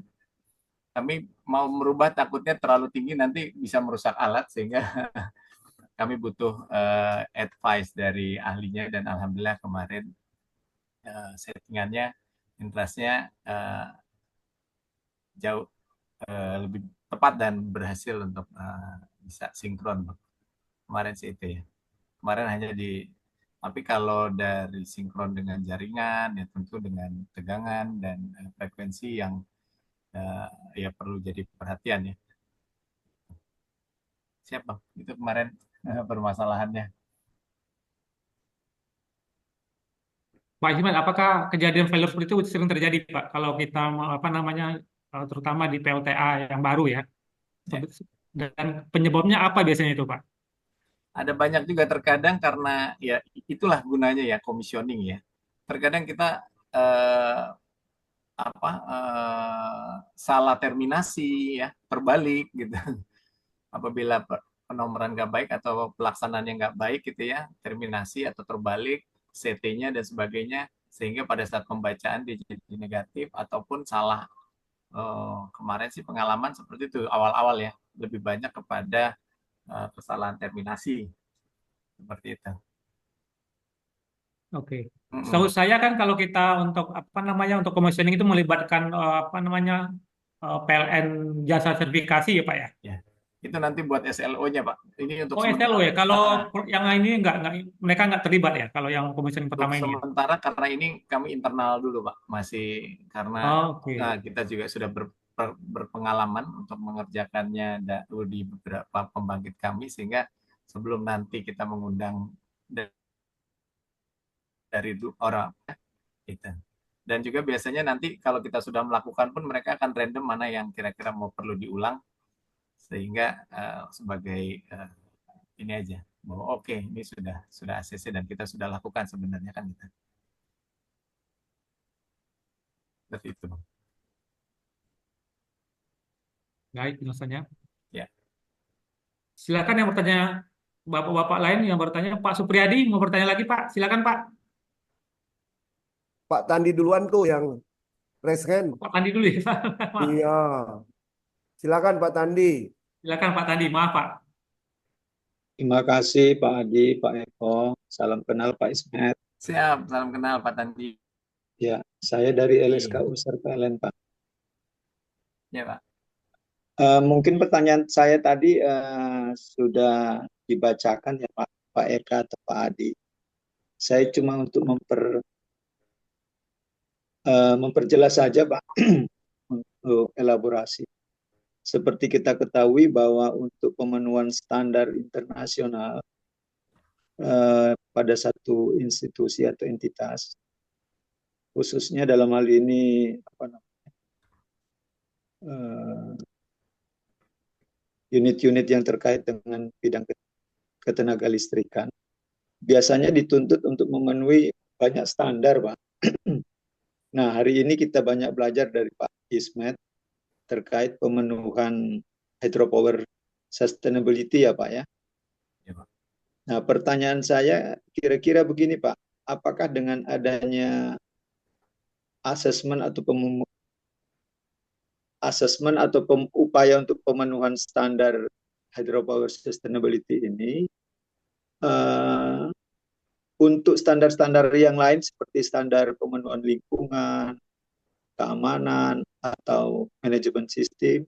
Speaker 1: Kami mau merubah takutnya terlalu tinggi nanti bisa merusak alat, sehingga kami butuh advice dari ahlinya, dan alhamdulillah kemarin settingannya interestnya jauh lebih tepat dan berhasil untuk bisa sinkron, Bang. Kemarin sih itu ya. Kemarin hanya tapi kalau dari sinkron dengan jaringan ya tentu dengan tegangan dan frekuensi yang eh, ya perlu jadi perhatian ya. Siap, Bang. Itu kemarin permasalahannya.
Speaker 2: Pak Ismail, apakah kejadian failure seperti itu sering terjadi, Pak? Kalau kita apa namanya, terutama di PLTA yang baru ya.
Speaker 1: Ya.
Speaker 2: Dan penyebabnya apa biasanya itu, Pak?
Speaker 1: Ada banyak juga terkadang karena ya itulah gunanya ya commissioning ya. Terkadang kita eh, salah terminasi ya, terbalik gitu. Apabila penomoran nggak baik atau pelaksanaannya nggak baik gitu ya, terminasi atau terbalik, CT-nya dan sebagainya, sehingga pada saat pembacaan dia jadi negatif ataupun salah. Kemarin sih pengalaman seperti itu awal-awal ya, lebih banyak kepada kesalahan terminasi seperti itu.
Speaker 2: Oke. Setahu
Speaker 1: Mm-mm.
Speaker 2: saya kan kalau kita untuk apa namanya untuk commissioning itu melibatkan apa namanya PLN jasa sertifikasi ya, Pak ya.
Speaker 1: Ya, itu nanti buat SLO-nya Pak. Ini untuk
Speaker 2: Oh, SLO
Speaker 1: sementara.
Speaker 2: ya. Kalau yang ini enggak mereka enggak terlibat ya kalau yang commissioning
Speaker 1: Untuk
Speaker 2: pertama ini ya.
Speaker 1: sementara karena ini kami internal dulu Pak. Masih karena
Speaker 2: Oh, oke.
Speaker 1: kita juga sudah berpengalaman untuk mengerjakannya di beberapa pembangkit kami sehingga sebelum nanti kita mengundang dari orang itu. Dan juga biasanya nanti kalau kita sudah melakukan pun mereka akan random mana yang kira-kira mau perlu diulang sehingga sebagai ini aja bahwa oke, ini sudah ACC dan kita sudah lakukan sebenarnya kan kita seperti itu.
Speaker 2: Baik, penjelasannya.
Speaker 1: Ya,
Speaker 2: Silakan yang bertanya, bapak-bapak lain yang bertanya. Pak Supriyadi mau bertanya lagi, Pak. Silakan, Pak.
Speaker 3: Pak Tandi duluan tuh yang raise hand.
Speaker 2: Pak Tandi dulu ya. Maaf.
Speaker 3: Iya. Silakan Pak Tandi.
Speaker 2: Silakan Pak Tandi. Maaf, Pak.
Speaker 7: Terima kasih Pak Adi, Pak Eko. Salam kenal Pak Ismet.
Speaker 1: siap. Salam kenal Pak Tandi.
Speaker 7: Ya, saya dari LSKU PLN Pak.
Speaker 1: Ya Pak.
Speaker 7: Mungkin pertanyaan saya tadi sudah dibacakan ya Pak Eka atau Pak Adi. Saya cuma untuk memperjelas saja Pak untuk elaborasi. Seperti kita ketahui bahwa untuk pemenuhan standar internasional pada satu institusi atau entitas, khususnya dalam hal ini unit-unit yang terkait dengan bidang ketenaga listrikan, biasanya dituntut untuk memenuhi banyak standar, Pak. Nah, hari ini kita banyak belajar dari Pak Ismet terkait pemenuhan hydropower sustainability ya, Pak ya.
Speaker 1: Ya, Pak.
Speaker 7: Nah, pertanyaan saya kira-kira begini, Pak. Apakah dengan adanya asesmen atau upaya untuk pemenuhan standar hydropower sustainability ini untuk standar-standar yang lain seperti standar pemenuhan lingkungan, keamanan, atau manajemen sistem,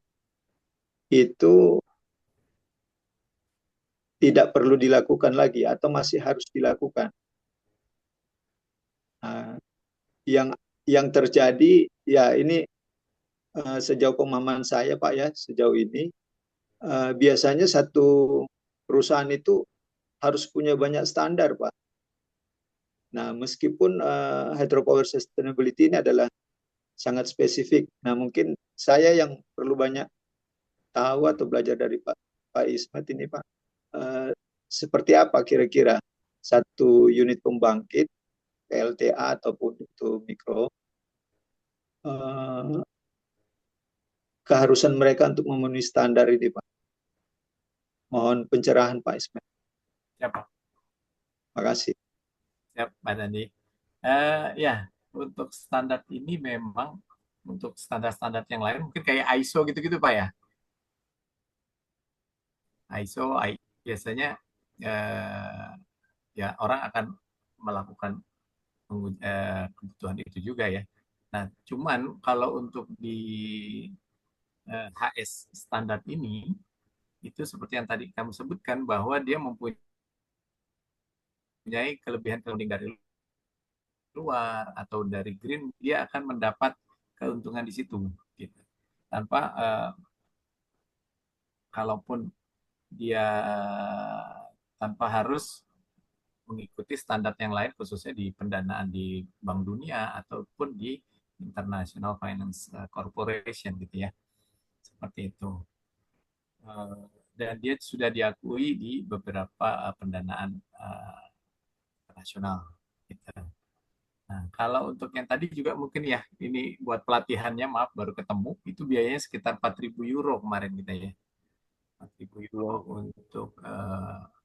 Speaker 7: itu tidak perlu dilakukan lagi atau masih harus dilakukan. Nah, yang terjadi ya ini sejauh pemahaman saya Pak ya, sejauh ini biasanya satu perusahaan itu harus punya banyak standar Pak. Nah, meskipun hydropower sustainability ini adalah sangat spesifik. Nah, mungkin saya yang perlu banyak tahu atau belajar dari Pak Ismet ini, Pak. Seperti apa kira-kira satu unit pembangkit PLTA ataupun itu mikro keharusan mereka untuk memenuhi standar ini, Pak. Mohon pencerahan Pak Ismet.
Speaker 1: Siap Pak.
Speaker 7: Terima kasih.
Speaker 1: Siap Pak Tandi. Ya, untuk standar ini memang untuk standar-standar yang lain mungkin kayak ISO gitu-gitu Pak ya. ISO biasanya ya orang akan melakukan kebutuhan itu juga ya. Nah, cuman kalau untuk di HS standar ini itu seperti yang tadi kamu sebutkan bahwa dia mempunyai kelebihan dari luar atau dari green, dia akan mendapat keuntungan di situ gitu. Tanpa kalaupun dia tanpa harus mengikuti standar yang lain khususnya di pendanaan di Bank Dunia ataupun di International Finance Corporation gitu ya. Seperti itu. Dan dia sudah diakui di beberapa pendanaan nasional gitu. Nah, kalau untuk yang tadi juga mungkin ya, ini buat pelatihannya, maaf baru ketemu, itu biayanya sekitar 4.000 euro kemarin kita ya. 4.000 euro untuk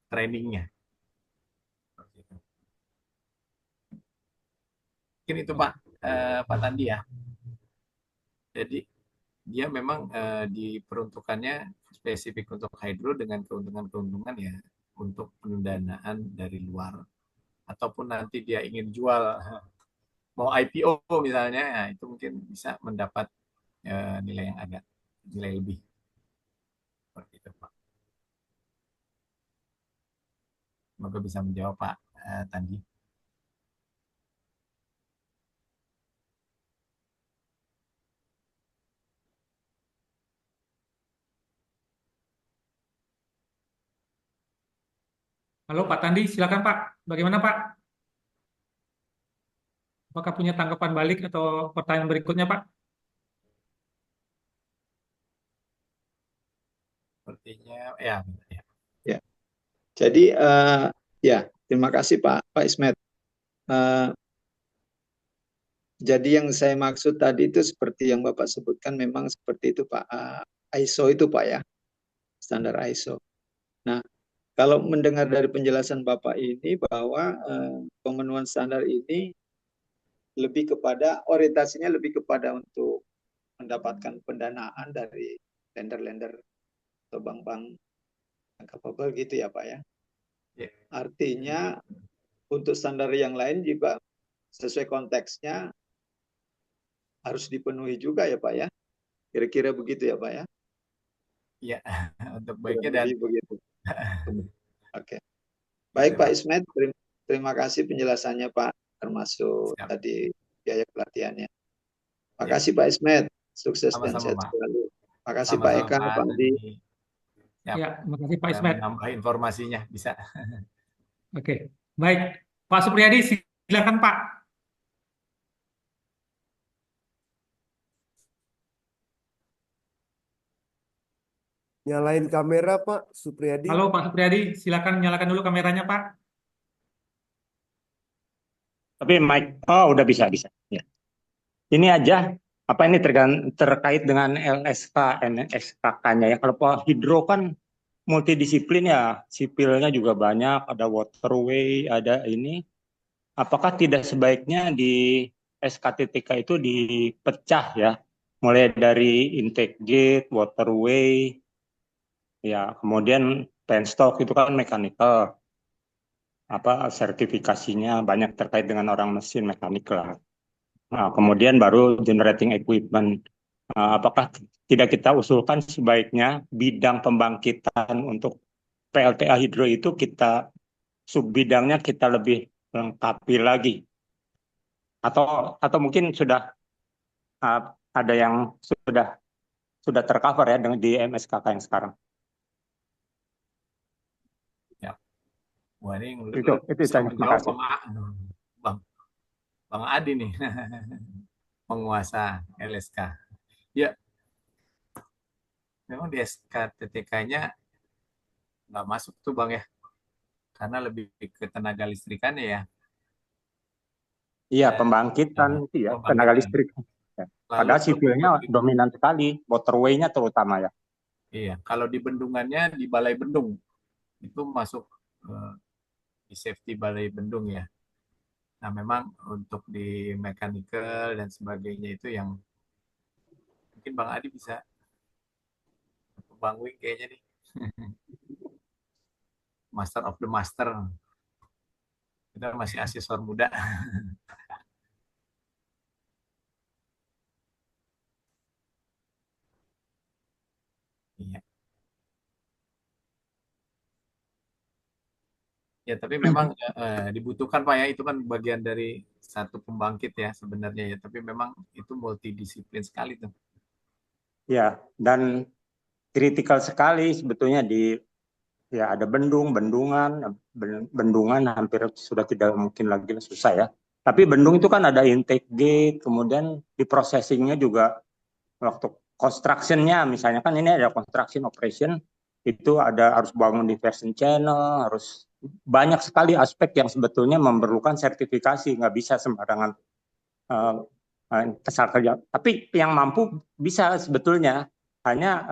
Speaker 1: trainingnya. Mungkin itu Pak Tandi ya. Jadi dia memang diperuntukannya spesifik untuk hydro dengan keuntungan-keuntungan ya untuk pendanaan dari luar. Ataupun nanti dia ingin jual mau IPO misalnya, ya, itu mungkin bisa mendapat nilai yang agak nilai lebih. Seperti itu Pak. Semoga bisa menjawab Pak Tandi.
Speaker 2: Halo Pak Tandi, silakan Pak. Bagaimana Pak? Apakah punya tanggapan balik atau pertanyaan berikutnya Pak?
Speaker 1: Sepertinya ya.
Speaker 7: Ya. Jadi ya terima kasih Pak Ismet. Jadi yang saya maksud tadi itu seperti yang Bapak sebutkan memang seperti itu Pak. ISO itu Pak ya, standar ISO. Nah, kalau mendengar dari penjelasan Bapak ini bahwa pemenuhan standar ini lebih kepada orientasinya lebih kepada untuk mendapatkan pendanaan dari lender-lender atau bank-bank yang capable gitu ya Pak ya.
Speaker 1: Ya.
Speaker 7: Artinya untuk standar yang lain juga sesuai konteksnya harus dipenuhi juga ya Pak ya. Kira-kira begitu ya Pak ya.
Speaker 1: Iya, untuk
Speaker 7: Kurang
Speaker 1: baiknya dan
Speaker 7: lebih begitu. Oke. Baik
Speaker 1: gitu,
Speaker 7: Pak
Speaker 1: Pak.
Speaker 7: Ismet, terima kasih penjelasannya Pak, termasuk
Speaker 1: Siap.
Speaker 7: tadi biaya pelatihannya.
Speaker 1: Ya,
Speaker 7: Makasih Pak Ismet, sukses dan
Speaker 1: sama-sama
Speaker 7: sehat
Speaker 1: Pak.
Speaker 7: selalu. Makasih Pak
Speaker 1: Sama-sama
Speaker 7: Eka,
Speaker 1: Pak
Speaker 7: Pak Adi.
Speaker 1: Tandi. Ya,
Speaker 2: Ya, terima kasih Pak Ismet.
Speaker 1: menambah informasinya bisa.
Speaker 2: Oke, baik. Pak Supriyadi, silakan Pak.
Speaker 3: Nyalain kamera Pak Supriyadi.
Speaker 2: Halo Pak Supriyadi, silakan nyalakan dulu kameranya Pak.
Speaker 8: Tapi mic, oh udah bisa. Ya. Ini aja, apa ini terkait dengan LSK, NSKK-nya ya. Kalau hidro kan multidisiplin ya, sipilnya juga banyak, ada waterway, ada ini. Apakah tidak sebaiknya di SKTTK itu dipecah ya, mulai dari intake gate, waterway, ya kemudian penstock itu kan mechanical, apa sertifikasinya banyak terkait dengan orang mesin mekanik lah. Nah, kemudian baru generating equipment. Apakah tidak kita usulkan sebaiknya bidang pembangkitan untuk PLTA hidro itu kita subbidangnya kita lebih lengkapi lagi, atau mungkin sudah ada yang sudah tercover ya dengan di MSKK yang sekarang.
Speaker 1: Ya. Wah, ini
Speaker 8: Itu
Speaker 1: bisa
Speaker 8: saya terima
Speaker 1: menjawab
Speaker 8: kasih.
Speaker 1: Bang Adi nih, penguasa LSK. Ya, memang di SKTTK-nya nggak masuk tuh Bang ya, karena lebih ke tenaga listrikannya ya.
Speaker 8: Iya, pembangkitan itu ya, tenaga
Speaker 1: Pembangkitan.
Speaker 8: listrik. Ya.
Speaker 1: Lalu
Speaker 8: Padahal sipilnya dominan sekali, waterway-nya terutama ya.
Speaker 1: Iya, kalau di bendungannya di Balai Bendung itu masuk di safety Balai Bendung ya. Nah, memang untuk di mechanical dan sebagainya itu yang mungkin Bang Adi bisa, Bang Wing kayaknya nih, Master of the Master. Kita masih asesor muda. Ya, tapi memang dibutuhkan Pak ya, itu kan bagian dari satu pembangkit ya sebenarnya ya, tapi memang itu multidisiplin sekali tuh.
Speaker 8: Ya, dan kritikal sekali sebetulnya di ya ada bendungan hampir sudah tidak mungkin lagi, susah ya. Tapi bendung itu kan ada intake gate, kemudian di processingnya juga waktu constructionnya, misalnya kan ini ada construction operation, itu ada harus bangun diversion channel, harus banyak sekali aspek yang sebetulnya memerlukan sertifikasi, nggak bisa sembarangan kesal kerja. Tapi yang mampu bisa sebetulnya hanya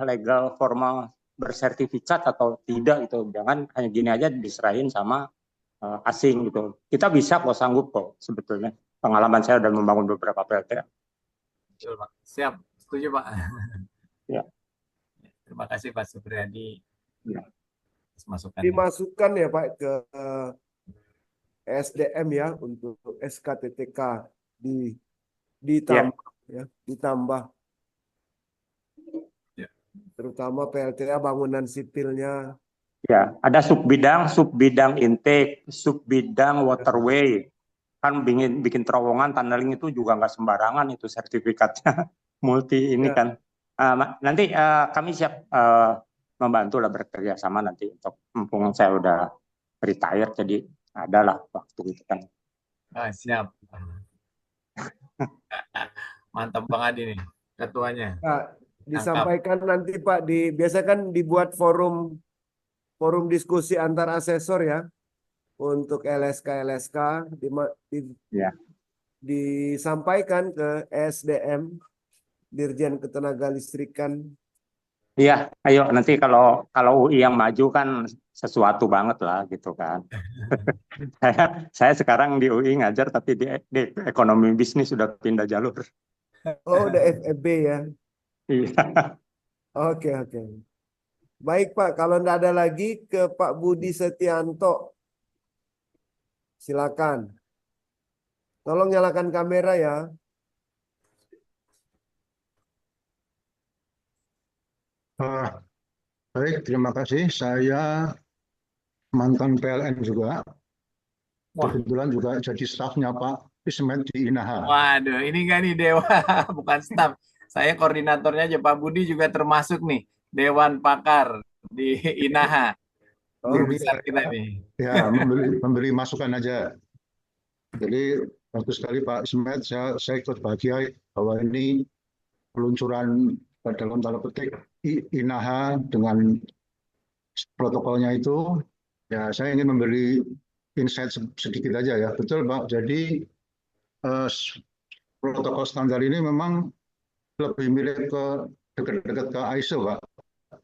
Speaker 8: legal formal bersertifikat atau tidak gitu. Jangan hanya gini aja diserahin sama asing gitu. Kita bisa kok, sanggup kok sebetulnya. Pengalaman saya udah membangun beberapa PLTA.
Speaker 1: Betul, Pak. Siap, setuju Pak.
Speaker 8: Ya.
Speaker 1: Terima kasih Pak Supriyadi
Speaker 8: Ya.
Speaker 1: atas masukannya.
Speaker 3: Dimasukkan ya Pak ke SDM ya untuk SKTTK ditambah ya, ditambah.
Speaker 1: Ya.
Speaker 3: Terutama PLTA bangunan sipilnya.
Speaker 8: Ya, ada subbidang intake, subbidang waterway. Kan bikin terowongan, tunneling itu juga nggak sembarangan itu sertifikatnya. Multi ini
Speaker 3: Ya.
Speaker 8: kan. Nanti kami siap membantu lah bekerja sama nanti untuk mumpung saya udah retire, jadi adalah waktu itu kan.
Speaker 1: Siap. Mantap Bang Adi nih, ketuanya.
Speaker 3: Nah, disampaikan nanti Pak biasa kan dibuat forum diskusi antar asesor ya untuk LSK
Speaker 8: Ya.
Speaker 3: disampaikan ke SDM Dirjen Ketenaga Listrikan.
Speaker 8: Iya, ayo nanti kalau UI yang maju kan sesuatu banget lah gitu kan. saya sekarang di UI ngajar tapi di ekonomi bisnis sudah pindah jalur.
Speaker 3: Oh, udah FEB ya.
Speaker 8: Iya.
Speaker 3: Oke. Baik Pak, kalau tidak ada lagi ke Pak Budi Setianto. Silakan. Tolong nyalakan kamera ya.
Speaker 9: Baik, terima kasih. Saya mantan PLN juga.
Speaker 1: Wah.
Speaker 9: Kebetulan juga jadi stafnya Pak Ismet di Inaha.
Speaker 1: Waduh, ini nggak nih Dewa, bukan staf. Saya koordinatornya aja, Pak Budi juga termasuk nih, Dewan Pakar di Inaha. Guru besar kita nih.
Speaker 9: Ya, memberi masukan aja. Jadi bagus sekali Pak Ismet, saya ikut bahagia bahwa ini peluncuran dalam tanda petik Inaha dengan protokolnya itu. Ya, saya ingin memberi insight sedikit aja ya. Betul Pak, jadi protokol standar ini memang lebih mirip ke dekat-dekat ke ISO Pak.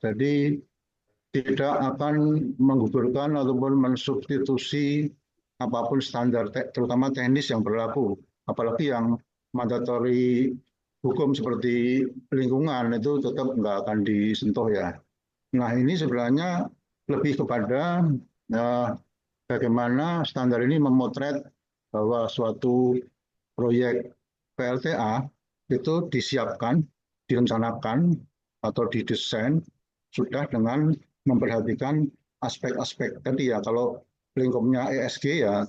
Speaker 9: Jadi tidak akan menggugurkan ataupun mensubstitusi apapun standar, terutama teknis yang berlaku. Apalagi yang mandatori hukum seperti lingkungan itu tetap nggak akan disentuh ya. Nah ini sebenarnya lebih kepada bagaimana standar ini memotret bahwa suatu proyek PLTA itu disiapkan, direncanakan, atau didesain sudah dengan memperhatikan aspek-aspek tadi ya. Kalau lingkupnya ESG ya,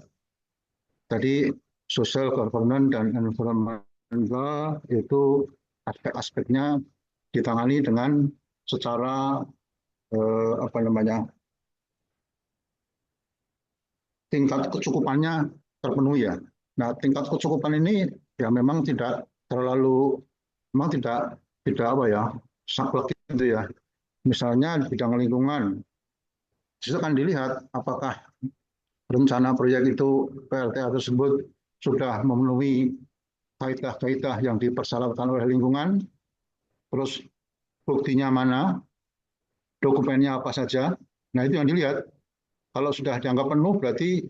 Speaker 9: tadi social governance dan environmental itu aspek-aspeknya ditangani dengan secara tingkat kecukupannya terpenuhi ya. Nah, tingkat kecukupan ini ya memang tidak terlalu, memang tidak saklek gitu ya. Misalnya di bidang lingkungan, itu akan dilihat apakah rencana proyek itu PLTA tersebut sudah memenuhi kaidah-kaidah yang dipersyaratkan oleh lingkungan, terus buktinya mana, dokumennya apa saja. Nah itu yang dilihat. Kalau sudah dianggap penuh berarti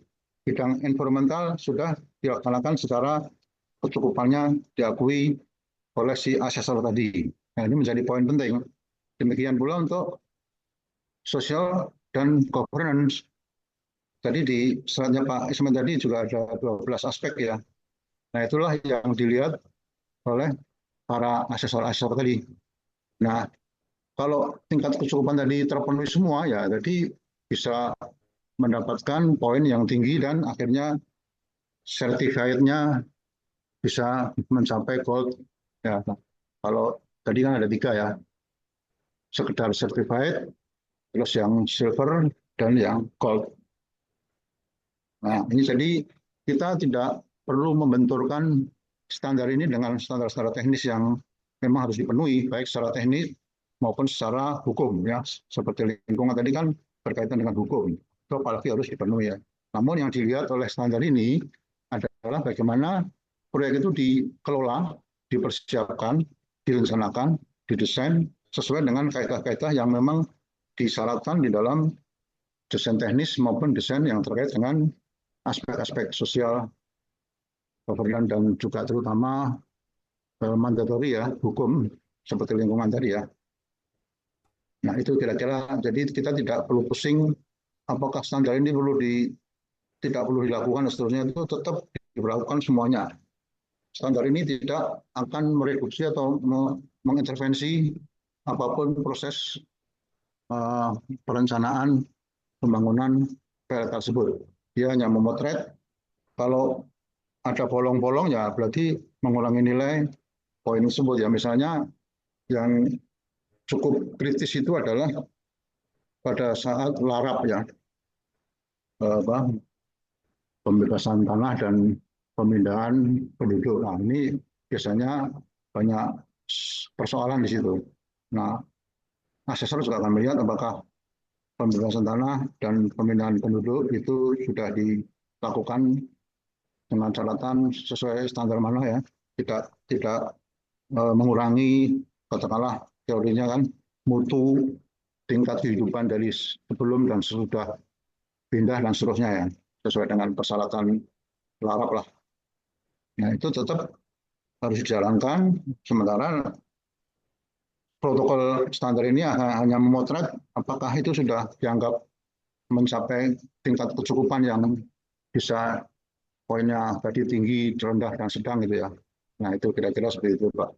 Speaker 9: bidang environmental sudah dilaksanakan secara kecukupannya diakui oleh si asesor tadi. Nah ini menjadi poin penting. Demikian pula untuk social dan governance. Tadi di selatnya Pak Ismet tadi juga ada 12 aspek ya. Nah itulah yang dilihat oleh para asesor-asesor tadi. Nah kalau tingkat kecukupan tadi terpenuhi semua ya, jadi bisa mendapatkan poin yang tinggi dan akhirnya certified-nya bisa mencapai gold. Ya, kalau tadi kan ada 3 ya, sekedar certified, terus yang silver dan yang gold. Nah, ini jadi kita tidak perlu membenturkan standar ini dengan standar-standar teknis yang memang harus dipenuhi, baik secara teknis maupun secara hukum ya. Seperti lingkungan tadi kan berkaitan dengan hukum, itu apalagi harus dipenuhi ya. Namun yang dilihat oleh standar ini adalah bagaimana proyek itu dikelola, dipersiapkan, direncanakan, didesain sesuai dengan kaidah-kaidah yang memang disyaratkan di dalam desain teknis maupun desain yang terkait dengan aspek-aspek sosial, governance dan juga terutama mandatori ya, hukum seperti lingkungan tadi ya. Nah itu kira-kira, jadi kita tidak perlu pusing apakah standar ini tidak perlu dilakukan dan seterusnya, itu tetap diberlakukan semuanya. Standar ini tidak akan mereduksi atau mengintervensi apapun proses perencanaan pembangunan PLT tersebut. Dia hanya memotret kalau ada bolong-bolong ya berarti mengurangi nilai poin tersebut ya. Misalnya yang cukup kritis itu adalah pada saat larap ya, pembebasan tanah dan pemindahan penduduk. Nah ini biasanya banyak persoalan di situ. Nah asesor juga akan melihat apakah pembebasan tanah dan pemindahan penduduk itu sudah dilakukan dengan catatan sesuai standar mana ya, tidak mengurangi katakanlah teorinya kan mutu tingkat kehidupan dari sebelum dan sesudah pindah dan seterusnya ya, sesuai dengan persyaratan larap lah. Nah itu tetap harus dijalankan, sementara protokol standar ini hanya memotret apakah itu sudah dianggap mencapai tingkat kecukupan yang bisa poinnya tadi tinggi, rendah, dan sedang gitu ya. Nah itu kira-kira seperti itu Pak.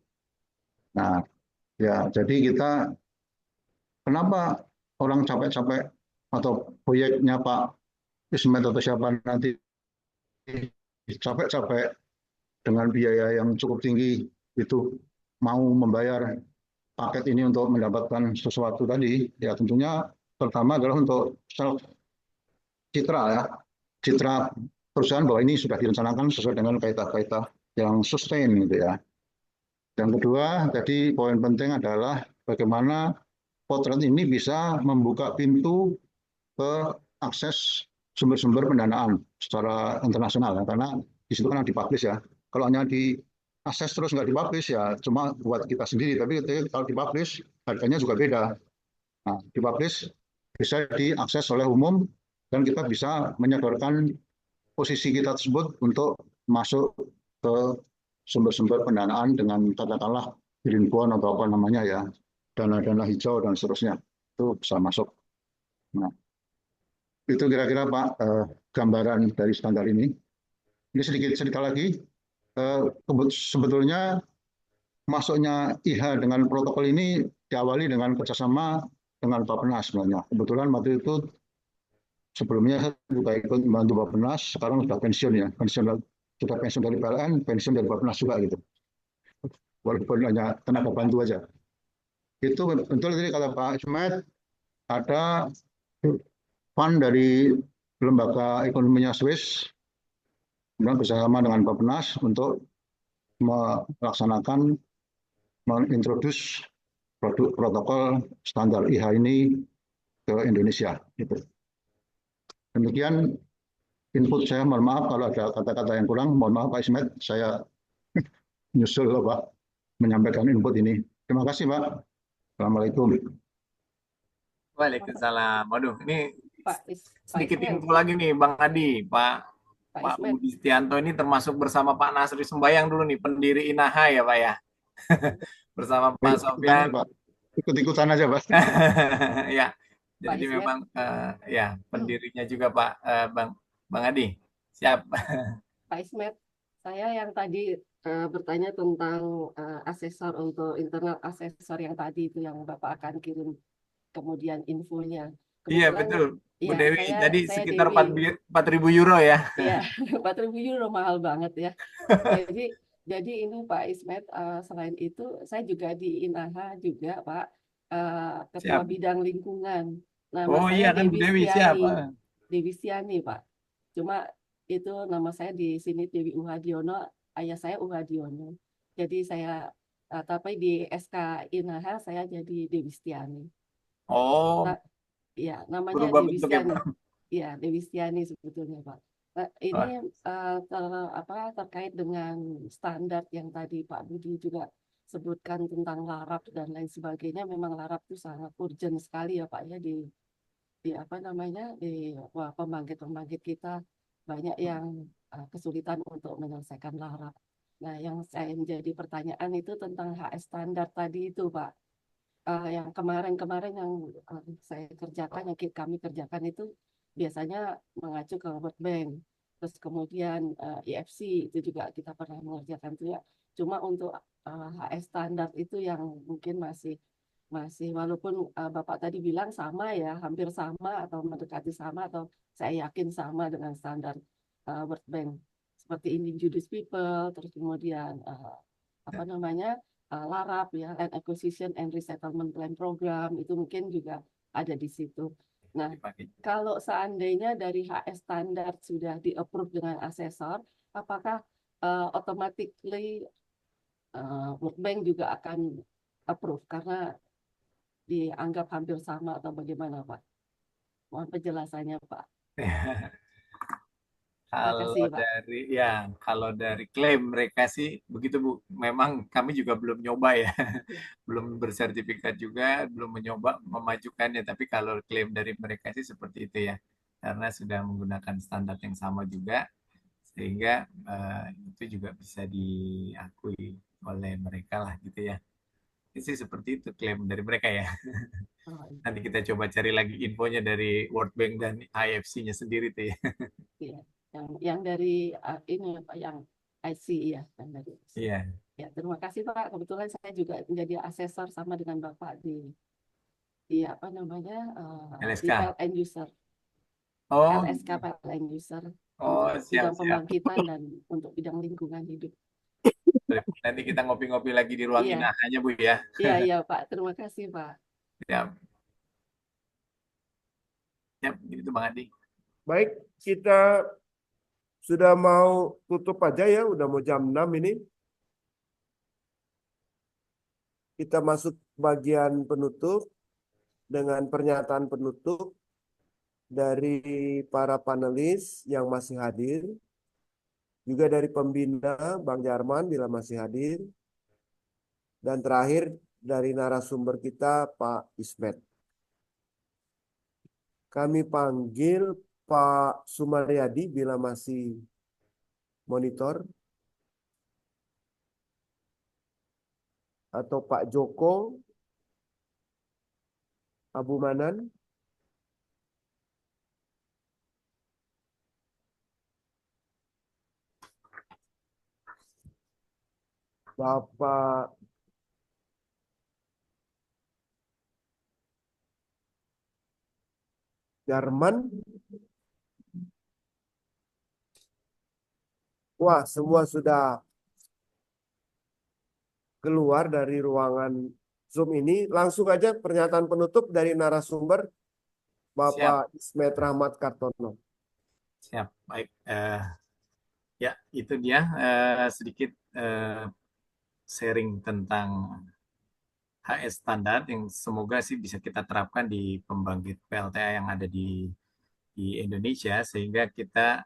Speaker 9: Nah ya jadi kita kenapa orang capek-capek atau proyeknya Pak Ismet atau siapa nanti capek-capek dengan biaya yang cukup tinggi itu mau membayar paket ini untuk mendapatkan sesuatu tadi, ya tentunya pertama adalah untuk citra ya, citra perusahaan bahwa ini sudah direncanakan sesuai dengan kaidah-kaidah yang sustain gitu ya. Yang kedua, tadi poin penting adalah bagaimana potret ini bisa membuka pintu ke akses sumber-sumber pendanaan secara internasional ya, karena di situ kan dipublish ya. Kalau hanya diakses terus nggak dipublish ya cuma buat kita sendiri, tapi kalau dipublish harganya juga beda. Nah, dipublish bisa diakses oleh umum dan kita bisa menyodorkan posisi kita tersebut untuk masuk ke sumber-sumber pendanaan dengan katakanlah green bond atau apa namanya ya, dana-dana hijau dan seterusnya, itu bisa masuk. Nah, itu kira-kira Pak gambaran dari standar ini. Ini sedikit lagi, sebetulnya masuknya IHA dengan protokol ini diawali dengan kerjasama dengan Bappenas sebenarnya. Kebetulan waktu itu sebelumnya saya juga ikut membantu Bappenas, sekarang sudah pensiun ya, sudah pensiun dari PLN, pensiun dari Bappenas juga gitu. Walaupun hanya tenaga bantu aja. Itu betul tadi kata Pak Ismet, ada fund dari lembaga ekonominya Swiss, kemudian bersama dengan Bappenas untuk melaksanakan mengintroduce produk protokol standar IHA ini ke Indonesia. Gitu. Demikian input saya, mohon maaf kalau ada kata-kata yang kurang, mohon maaf Pak Ismet, saya nyusul loh Pak, menyampaikan input ini. Terima kasih Pak. Assalamualaikum.
Speaker 1: Waalaikumsalam. Waduh, ini
Speaker 10: Pak
Speaker 1: sedikit
Speaker 10: Ismet.
Speaker 1: info lagi nih Bang Adi, Pak
Speaker 10: Ismet.
Speaker 1: Budi Setianto ini termasuk bersama Pak Nasri Sembayang dulu nih, pendiri INAHA ya Pak ya. Bersama Pak Sofyan.
Speaker 9: Ikut-ikutan aja Pak.
Speaker 1: Ya, jadi
Speaker 10: Ismet.
Speaker 1: memang ya pendirinya juga Pak Bang Adi. Siap.
Speaker 10: Pak Ismet, saya yang tadi bertanya tentang asesor untuk internal asesor yang tadi itu yang Bapak akan kirim kemudian infonya.
Speaker 1: Iya
Speaker 10: kebetulan
Speaker 1: betul, Bu
Speaker 10: ya
Speaker 1: Dewi.
Speaker 10: saya
Speaker 1: Jadi
Speaker 10: saya
Speaker 1: sekitar
Speaker 10: Dewi.
Speaker 1: 4.000 euro ya.
Speaker 10: Ya, 4.000 euro mahal banget ya. Jadi jadi ini Pak Ismet, selain itu saya juga di Inaha juga Pak, Ketua
Speaker 1: Siap.
Speaker 10: Bidang Lingkungan. Nama
Speaker 1: Oh
Speaker 10: saya
Speaker 1: iya kan Bu
Speaker 10: Dewi
Speaker 1: Dewi, siap.
Speaker 10: Stiani, Dewi Stiani Pak. Cuma itu nama saya di sini Dewi Uhadiono, ayah saya Uhadiono. Jadi saya tapi di SK Inaha saya jadi Dewi Stiani.
Speaker 1: Oh,
Speaker 10: Nah, ya namanya
Speaker 1: berubah
Speaker 10: Dewi
Speaker 1: bentuk ya
Speaker 10: Stiani.
Speaker 1: Pak.
Speaker 10: Ya, Dewi Stiani sebetulnya Pak. Ini
Speaker 1: Wah,
Speaker 10: terkait dengan standar yang tadi Pak Budi juga sebutkan tentang larap dan lain sebagainya. Memang larap itu sangat urgent sekali ya Pak ya di apa namanya di wah, pembangkit-pembangkit kita banyak yang kesulitan untuk menyelesaikan larap. Nah, yang saya menjadi pertanyaan itu tentang HS standar tadi itu Pak. Yang kemarin-kemarin yang saya kerjakan, yang kami kerjakan itu biasanya mengacu ke World Bank. Terus kemudian IFC itu juga kita pernah mengerjakan itu ya. Cuma untuk HS standar itu yang mungkin masih masih walaupun Bapak tadi bilang sama ya, hampir sama atau mendekati sama atau saya yakin sama dengan standar World Bank seperti Indigenous People, terus kemudian apa namanya LARAP ya, Land Acquisition and Resettlement Plan Program itu mungkin juga ada di situ. Nah,
Speaker 1: dipakai.
Speaker 10: kalau seandainya dari HS standar sudah di-approve dengan asesor, apakah automatically World Bank juga akan approve karena dianggap hampir sama atau bagaimana Pak? Mohon penjelasannya Pak. Terima
Speaker 1: Kalau
Speaker 10: kasih Pak.
Speaker 1: kalau dari klaim mereka sih begitu Bu. Memang kami juga belum nyoba ya,
Speaker 10: Ya.
Speaker 1: belum bersertifikat juga, belum mencoba memajukannya. Tapi kalau klaim dari mereka sih seperti itu ya, karena sudah menggunakan standar yang sama juga, sehingga itu juga bisa diakui oleh mereka lah gitu ya. Itu sih seperti itu klaim dari mereka ya.
Speaker 10: Oh,
Speaker 1: Nanti kita coba cari lagi infonya dari World Bank dan IFC-nya sendiri tuh ya.
Speaker 10: iya. Yang dari ini Pak, yang IC ya, yang dari IC.
Speaker 1: Iya.
Speaker 10: Ya, terima kasih Pak. Kebetulan saya juga menjadi asesor sama dengan Bapak di apa namanya di
Speaker 1: LSK.
Speaker 10: PLN user,
Speaker 1: Oh,
Speaker 10: LSK PLN user
Speaker 1: oh
Speaker 10: untuk
Speaker 1: siap
Speaker 10: bidang
Speaker 1: siap.
Speaker 10: pembangkitan dan untuk bidang lingkungan hidup.
Speaker 1: Nanti kita ngopi-ngopi lagi di ruang
Speaker 10: Iya,
Speaker 1: inahanya Bu ya.
Speaker 10: iya, iya Pak. Terima kasih Pak.
Speaker 1: Siap. Siap, gitu Bang Adi.
Speaker 3: Baik, kita sudah mau tutup aja ya, udah mau jam 6 ini. Kita masuk bagian penutup dengan pernyataan penutup dari para panelis yang masih hadir, juga dari pembina Bang Jarman bila masih hadir, dan terakhir dari narasumber kita Pak Ismet. Kami panggil Pak Sumaryadi bila masih monitor, atau Pak Joko Abu Manan. Bapak Jarman. Wah, semua sudah keluar dari ruangan Zoom ini. Langsung aja pernyataan penutup dari narasumber
Speaker 1: Siap,
Speaker 3: Bapak Ismet Rahmat Kartono.
Speaker 1: siap. Baik. Ya, itu dia sedikit sharing tentang HS standar yang semoga sih bisa kita terapkan di pembangkit PLTA yang ada di Indonesia sehingga kita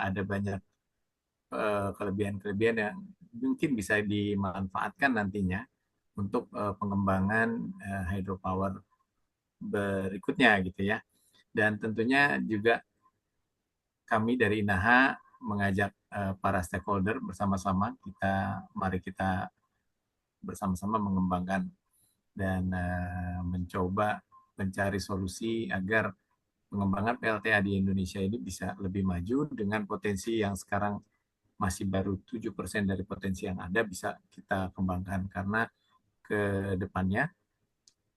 Speaker 1: ada banyak kelebihan-kelebihan yang mungkin bisa dimanfaatkan nantinya untuk pengembangan hydropower berikutnya gitu ya. Dan tentunya juga kami dari INAHA mengajak para stakeholder bersama-sama mari kita bersama-sama mengembangkan dan mencoba mencari solusi agar pengembangan PLTA di Indonesia ini bisa lebih maju dengan potensi yang sekarang masih baru 7% dari potensi yang ada bisa kita kembangkan karena ke depannya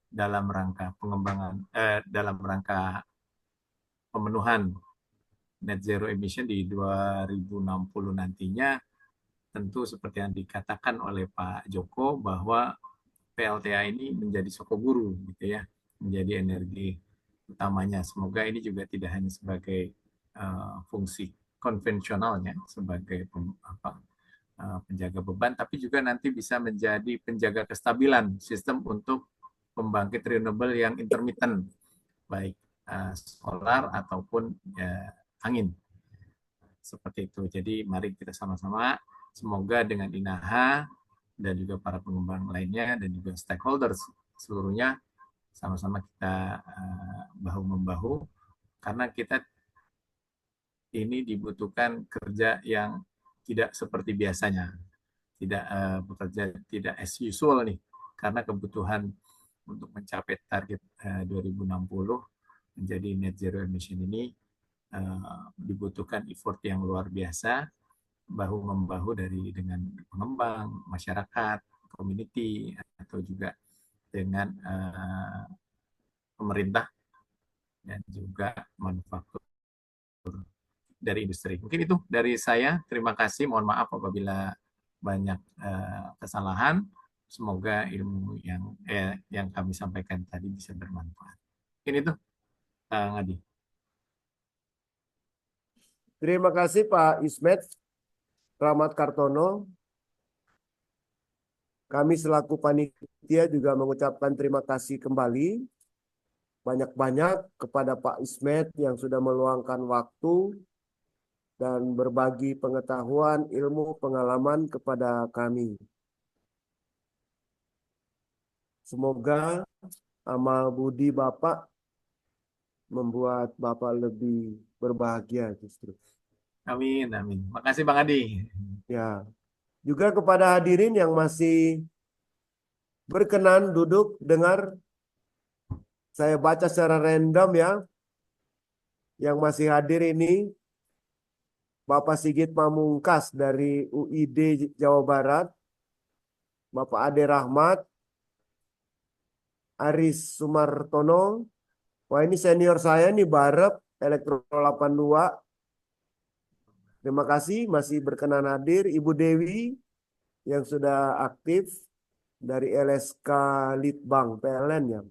Speaker 1: dalam rangka pengembangan dalam rangka pemenuhan net zero emission di 2060 nantinya, tentu seperti yang dikatakan oleh Pak Joko bahwa PLTA ini menjadi sokoguru gitu ya, menjadi energi utamanya. Semoga ini juga tidak hanya sebagai fungsi konvensionalnya sebagai penjaga beban, tapi juga nanti bisa menjadi penjaga kestabilan sistem untuk pembangkit renewable yang intermittent, baik solar ataupun angin. Seperti itu. Jadi mari kita sama-sama, semoga dengan INAHA dan juga para pengembang lainnya dan juga stakeholders seluruhnya sama-sama kita bahu-membahu, karena kita ini dibutuhkan kerja yang tidak seperti biasanya, tidak bekerja tidak as usual nih, karena kebutuhan untuk mencapai target 2060 menjadi net zero emission ini dibutuhkan effort yang luar biasa, bahu-membahu dengan pengembang, masyarakat, community, atau juga dengan pemerintah dan juga manufaktur dari industri. Mungkin itu dari saya. Terima kasih. Mohon maaf apabila banyak kesalahan. Semoga ilmu yang kami sampaikan tadi bisa bermanfaat. Mungkin itu, Ngadi.
Speaker 3: Terima kasih Pak Ismet Rahmat Kartono. Kami selaku panitia juga mengucapkan terima kasih kembali banyak-banyak kepada Pak Ismet yang sudah meluangkan waktu dan berbagi pengetahuan, ilmu, pengalaman kepada kami. Semoga amal budi Bapak membuat Bapak lebih berbahagia justru.
Speaker 1: Amin, amin. Makasih Bang Adi.
Speaker 3: Ya, juga kepada hadirin yang masih berkenan duduk dengar, saya baca secara random ya. Yang masih hadir ini Bapak Sigit Pamungkas dari UID Jawa Barat, Bapak Ade Rahmat, Aris Sumartono. Wah, ini senior saya nih, Barep Elektro 82. Terima kasih masih berkenan hadir. Ibu Dewi yang sudah aktif dari LSK Litbang PLN ya.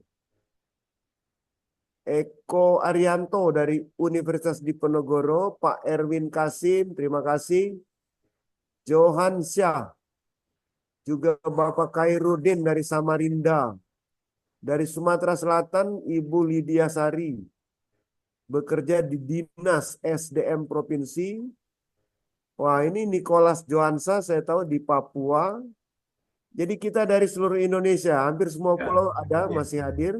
Speaker 3: Eko Arianto dari Universitas Diponegoro, Pak Erwin Kasim, terima kasih. Johan Syah, juga Bapak Khairuddin dari Samarinda. Dari Sumatera Selatan, Ibu Lydia Sari, bekerja di Dinas SDM Provinsi. Wah, ini Nicholas Johansa, saya tahu di Papua. Jadi kita dari seluruh Indonesia, hampir semua pulau ada masih hadir.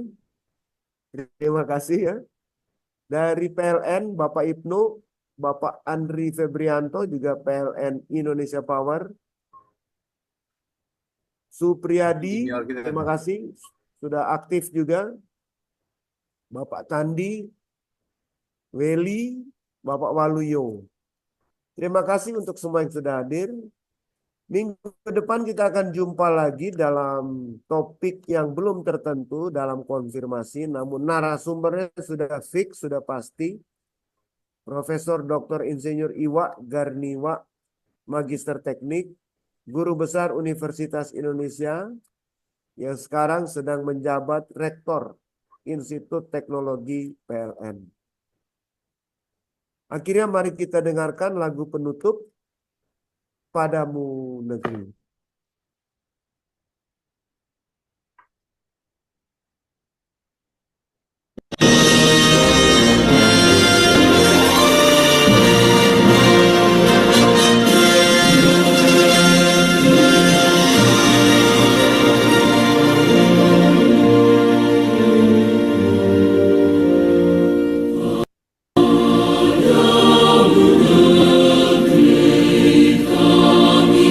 Speaker 3: Terima kasih ya. Dari PLN, Bapak Ibnu, Bapak Andri Febrianto, juga PLN Indonesia Power. Supriyadi, terima kasih. Sudah aktif juga. Bapak Tandi, Weli, Bapak Waluyo. Terima kasih untuk semua yang sudah hadir. Minggu depan kita akan jumpa lagi dalam topik yang belum tertentu dalam konfirmasi, namun narasumbernya sudah fix, sudah pasti. Profesor Dr. Insinyur Iwa Garniwa, Magister Teknik, Guru Besar Universitas Indonesia, yang sekarang sedang menjabat Rektor Institut Teknologi PLN. Akhirnya mari kita dengarkan lagu penutup Padamu Negeri.
Speaker 11: Kami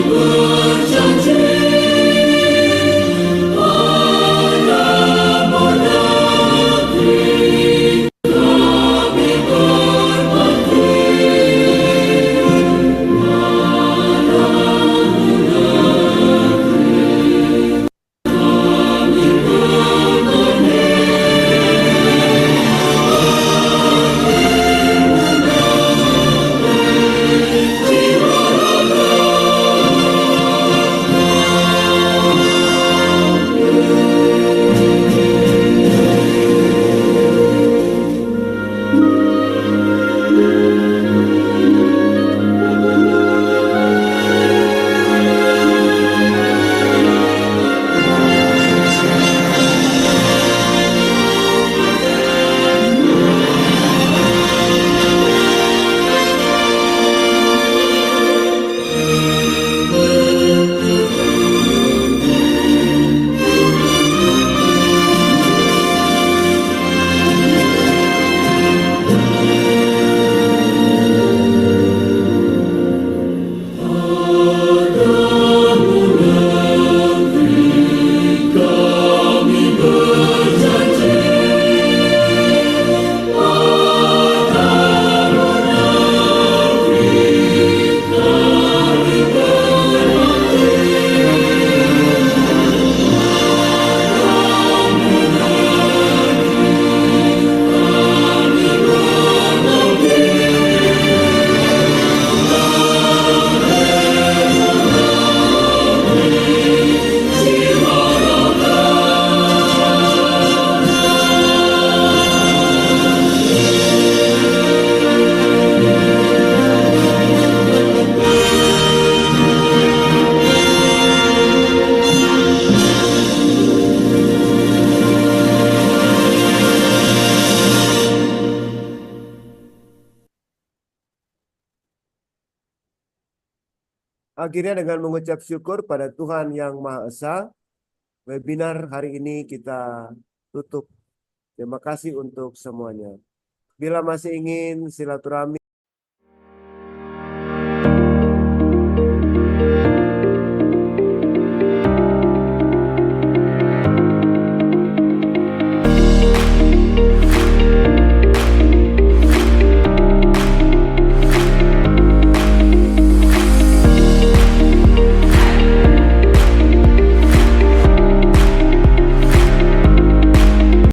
Speaker 3: Akhirnya dengan mengucap syukur pada Tuhan Yang Maha Esa, webinar hari ini kita tutup. Terima kasih untuk semuanya. Bila masih ingin silaturahmi